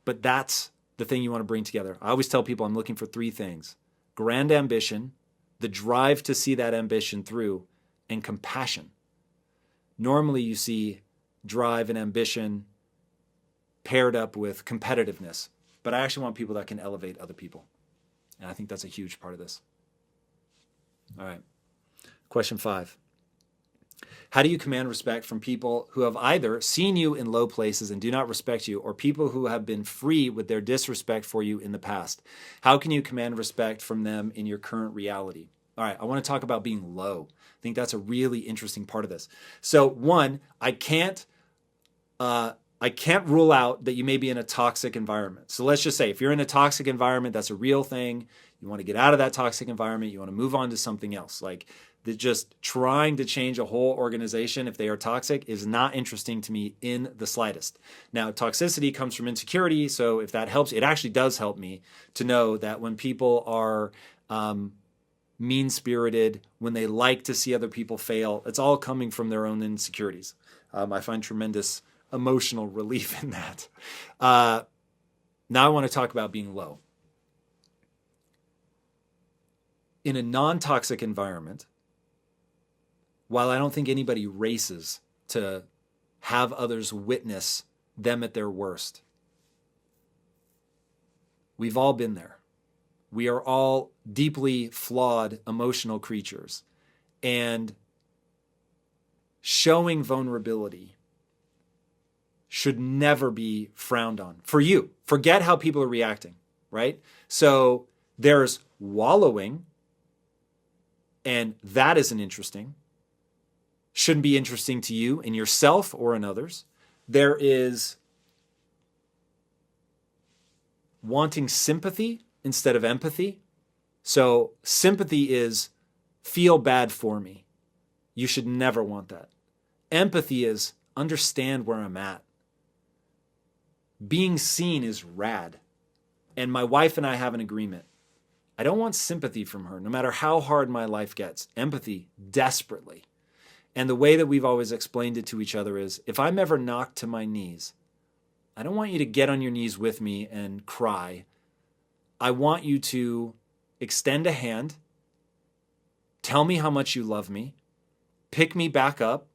But that's the thing you want to bring together. I always tell people I'm looking for 3 things: grand ambition, the drive to see that ambition through, and compassion. Normally you see drive and ambition paired up with competitiveness, but I actually want people that can elevate other people. And I think that's a huge part of this. All right. Question 5. How do you command respect from people who have either seen you in low places and do not respect you, or people who have been free with their disrespect for you in the past? How can you command respect from them in your current reality? All right, I want to talk about being low. I think that's a really interesting part of this. So, one, I can't rule out that you may be in a toxic environment. So let's just say if you're in a toxic environment, that's a real thing. You want to get out of that toxic environment. You want to move on to something else. Like just trying to change a whole organization if they are toxic is not interesting to me in the slightest. Now, toxicity comes from insecurity. So if that helps, it actually does help me to know that when people are mean-spirited, when they like to see other people fail, it's all coming from their own insecurities. I find tremendous emotional relief in that. Now I want to talk about being low. In a non-toxic environment, while I don't think anybody races to have others witness them at their worst, we've all been there. We are all deeply flawed, emotional creatures. And showing vulnerability should never be frowned on. For you, forget how people are reacting, right? So there's wallowing, and that isn't interesting. Shouldn't be interesting to you in yourself or in others. There is wanting sympathy instead of empathy. So sympathy is feel bad for me. You should never want that. Empathy is understand where I'm at. Being seen is rad. And my wife and I have an agreement. I don't want sympathy from her, no matter how hard my life gets. Empathy, desperately. And the way that we've always explained it to each other is, if I'm ever knocked to my knees, I don't want you to get on your knees with me and cry. I want you to extend a hand, tell me how much you love me, pick me back up,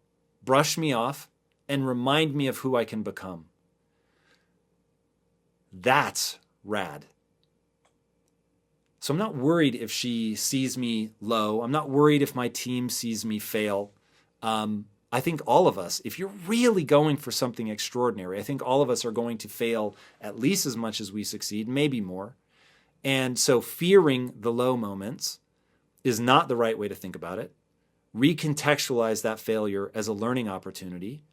brush me off, and remind me of who I can become. That's rad. So I'm not worried if she sees me low. I'm not worried if my team sees me fail. I think all of us, if you're really going for something extraordinary, I think all of us are going to fail at least as much as we succeed, maybe more. And so fearing the low moments is not the right way to think about it. Recontextualize that failure as a learning opportunity.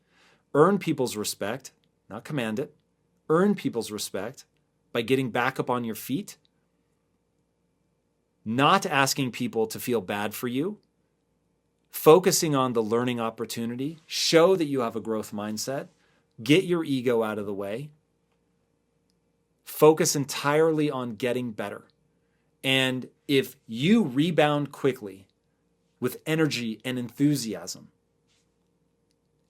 Earn people's respect, not command it. Earn people's respect by getting back up on your feet, not asking people to feel bad for you, focusing on the learning opportunity, show that you have a growth mindset, get your ego out of the way, focus entirely on getting better. And if you rebound quickly with energy and enthusiasm,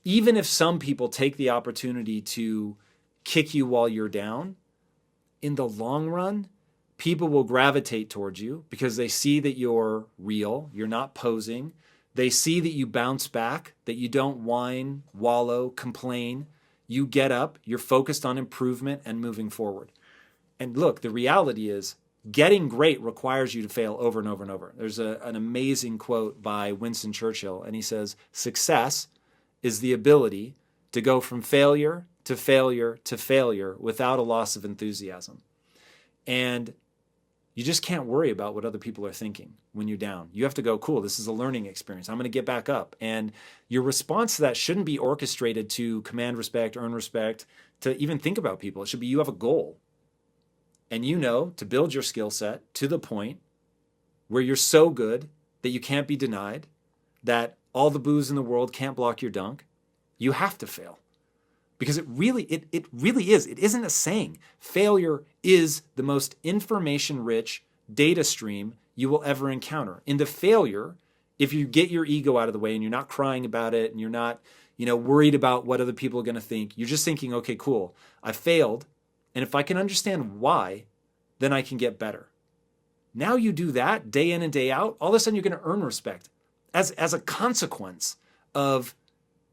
even if some people take the opportunity to kick you while you're down, in the long run, people will gravitate towards you because they see that you're real, you're not posing. They see that you bounce back, that you don't whine, wallow, complain. You get up, you're focused on improvement and moving forward. And look, the reality is getting great requires you to fail over and over and over. There's an amazing quote by Winston Churchill, and he says, "Success is the ability to go from failure to failure to failure without a loss of enthusiasm." And You just can't worry about what other people are thinking when you're down. You have to go, cool, this is a learning experience. I'm going to get back up. And your response to that shouldn't be orchestrated to command respect, earn respect, to even think about people. It should be you have a goal. And you know to build your skill set to the point where you're so good that you can't be denied, that all the booze in the world can't block your dunk. You have to fail. Because it really is. It isn't a saying. Failure is the most information-rich data stream you will ever encounter. In the failure, if you get your ego out of the way and you're not crying about it and you're not, worried about what other people are going to think, you're just thinking, okay, cool, I failed. And if I can understand why, then I can get better. Now you do that day in and day out, all of a sudden you're going to earn respect as a consequence of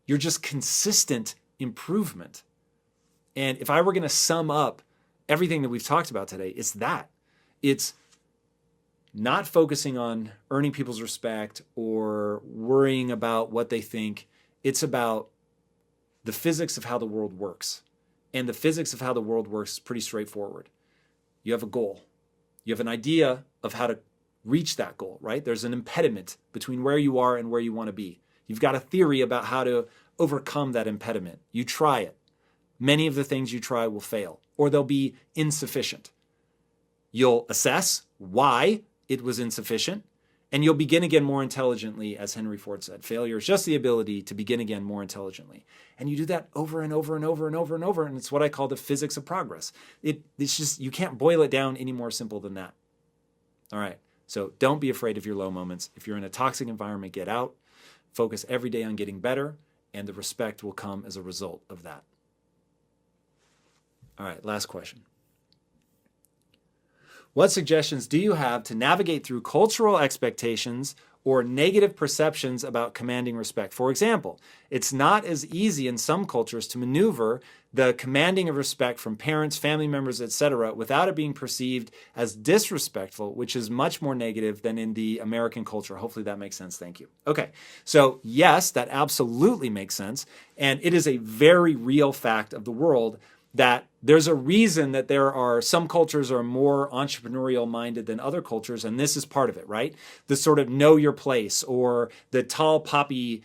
your just consistent improvement. And if I were going to sum up everything that we've talked about today, it's that. It's not focusing on earning people's respect or worrying about what they think. It's about the physics of how the world works. And the physics of how the world works is pretty straightforward. You have a goal. You have an idea of how to reach that goal, right? There's an impediment between where you are and where you want to be. You've got a theory about how to overcome that impediment. You try it. Many of the things you try will fail, or they'll be insufficient. You'll assess why it was insufficient, and you'll begin again more intelligently, as Henry Ford said. Failure is just the ability to begin again more intelligently. And you do that over and over and over and over and over, and it's what I call the physics of progress. It's just, you can't boil it down any more simple than that. All right, so don't be afraid of your low moments. If you're in a toxic environment, get out. Focus every day on getting better, and the respect will come as a result of that. All right, last question. What suggestions do you have to navigate through cultural expectations or negative perceptions about commanding respect? For example, it's not as easy in some cultures to maneuver the commanding of respect from parents, family members, etc., without it being perceived as disrespectful, which is much more negative than in the American culture. Hopefully that makes sense. Thank you. Okay, so yes, that absolutely makes sense. And it is a very real fact of the world that there's a reason that there are some cultures are more entrepreneurial minded than other cultures, and this is part of it, right? The sort of know your place, or the tall poppy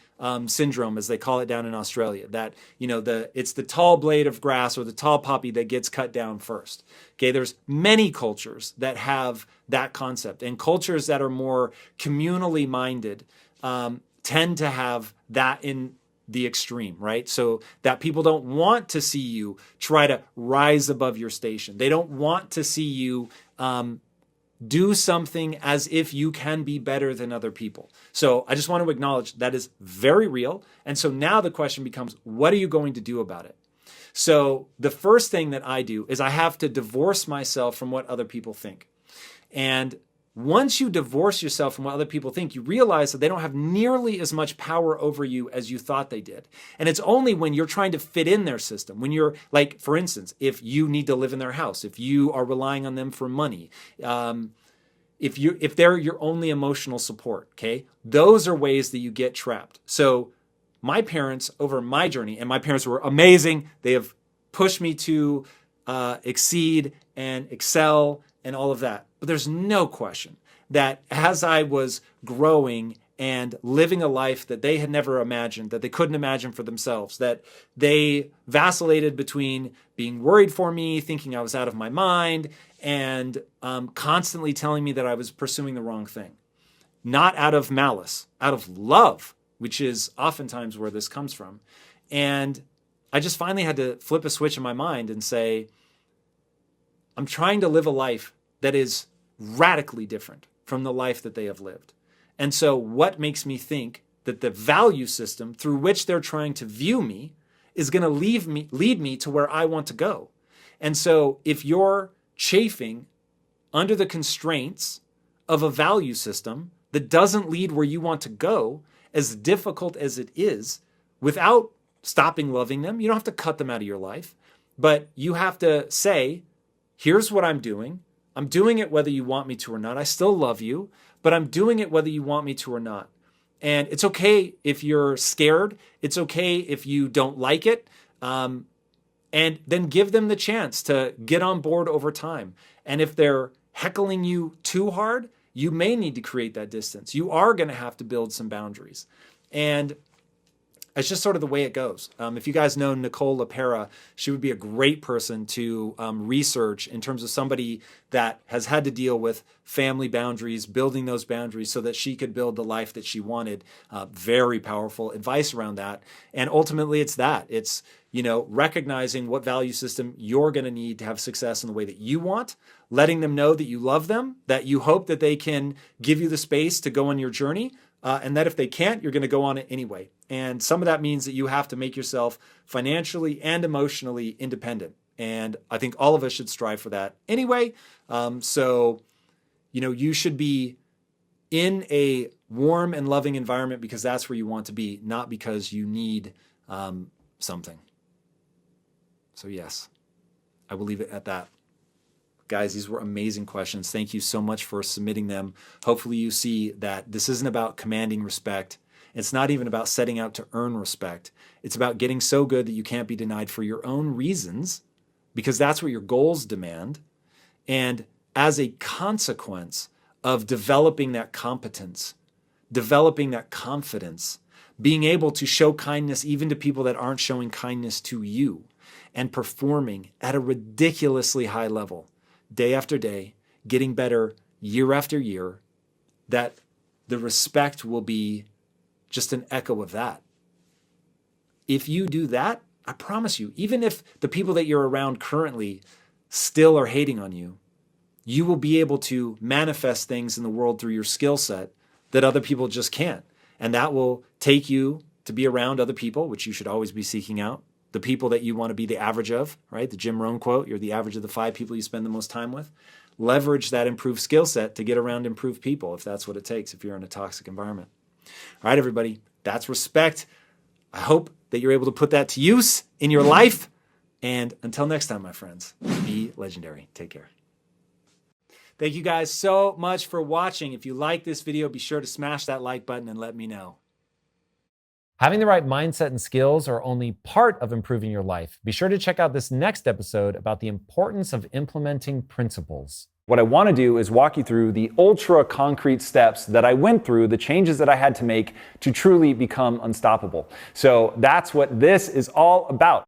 syndrome, as they call it down in Australia, that it's the tall blade of grass or the tall poppy that gets cut down first. Okay, there's many cultures that have that concept, and cultures that are more communally minded tend to have that in the extreme, right? So that people don't want to see you try to rise above your station. They don't want to see you do something as if you can be better than other people. So I just want to acknowledge that is very real. And so now the question becomes, what are you going to do about it? So the first thing that I do is I have to divorce myself from what other people think. And once you divorce yourself from what other people think, you realize that they don't have nearly as much power over you as you thought they did. And it's only when you're trying to fit in their system, when you're like, for instance, if you need to live in their house, if you are relying on them for money, if they're your only emotional support, okay, those are ways that you get trapped. So my parents over my journey, and my parents were amazing. They have pushed me to exceed and excel and all of that. But there's no question that as I was growing and living a life that they had never imagined, that they couldn't imagine for themselves, that they vacillated between being worried for me, thinking I was out of my mind, and constantly telling me that I was pursuing the wrong thing. Not out of malice, out of love, which is oftentimes where this comes from. And I just finally had to flip a switch in my mind and say, I'm trying to live a life that is radically different from the life that they have lived. And so what makes me think that the value system through which they're trying to view me is going to lead me to where I want to go? And so if you're chafing under the constraints of a value system that doesn't lead where you want to go, as difficult as it is, without stopping loving them, you don't have to cut them out of your life, but you have to say, here's what I'm doing. I'm doing it whether you want me to or not. I still love you, but I'm doing it whether you want me to or not. And it's okay if you're scared. It's okay if you don't like it. And then give them the chance to get on board over time. And if they're heckling you too hard, you may need to create that distance. You are going to have to build some boundaries. And it's just sort of the way it goes. If you guys know Nicole LaPera, she would be a great person to research in terms of somebody that has had to deal with family boundaries, building those boundaries so that she could build the life that she wanted. Very powerful advice around that. And ultimately it's that. It's, recognizing what value system you're going to need to have success in the way that you want, letting them know that you love them, that you hope that they can give you the space to go on your journey, and that if they can't, you're going to go on it anyway. And some of that means that you have to make yourself financially and emotionally independent. And I think all of us should strive for that anyway. So, you should be in a warm and loving environment because that's where you want to be, not because you need something. So yes, I will leave it at that. Guys, these were amazing questions. Thank you so much for submitting them. Hopefully you see that this isn't about commanding respect. It's not even about setting out to earn respect. It's about getting so good that you can't be denied for your own reasons, because that's what your goals demand. And as a consequence of developing that competence, developing that confidence, being able to show kindness even to people that aren't showing kindness to you, and performing at a ridiculously high level, day after day, getting better year after year, that the respect will be just an echo of that. If you do that, I promise you, even if the people that you're around currently still are hating on you, you will be able to manifest things in the world through your skill set that other people just can't. And that will take you to be around other people, which you should always be seeking out. The people that you want to be the average of, right? The Jim Rohn quote, you're the average of the 5 people you spend the most time with. Leverage that improved skill set to get around improved people if that's what it takes, if you're in a toxic environment. All right, everybody, that's respect. I hope that you're able to put that to use in your life. And until next time, my friends, be legendary. Take care. Thank you guys so much for watching. If you like this video, be sure to smash that like button and let me know. Having the right mindset and skills are only part of improving your life. Be sure to check out this next episode about the importance of implementing principles. What I want to do is walk you through the ultra concrete steps that I went through, the changes that I had to make to truly become unstoppable. So that's what this is all about.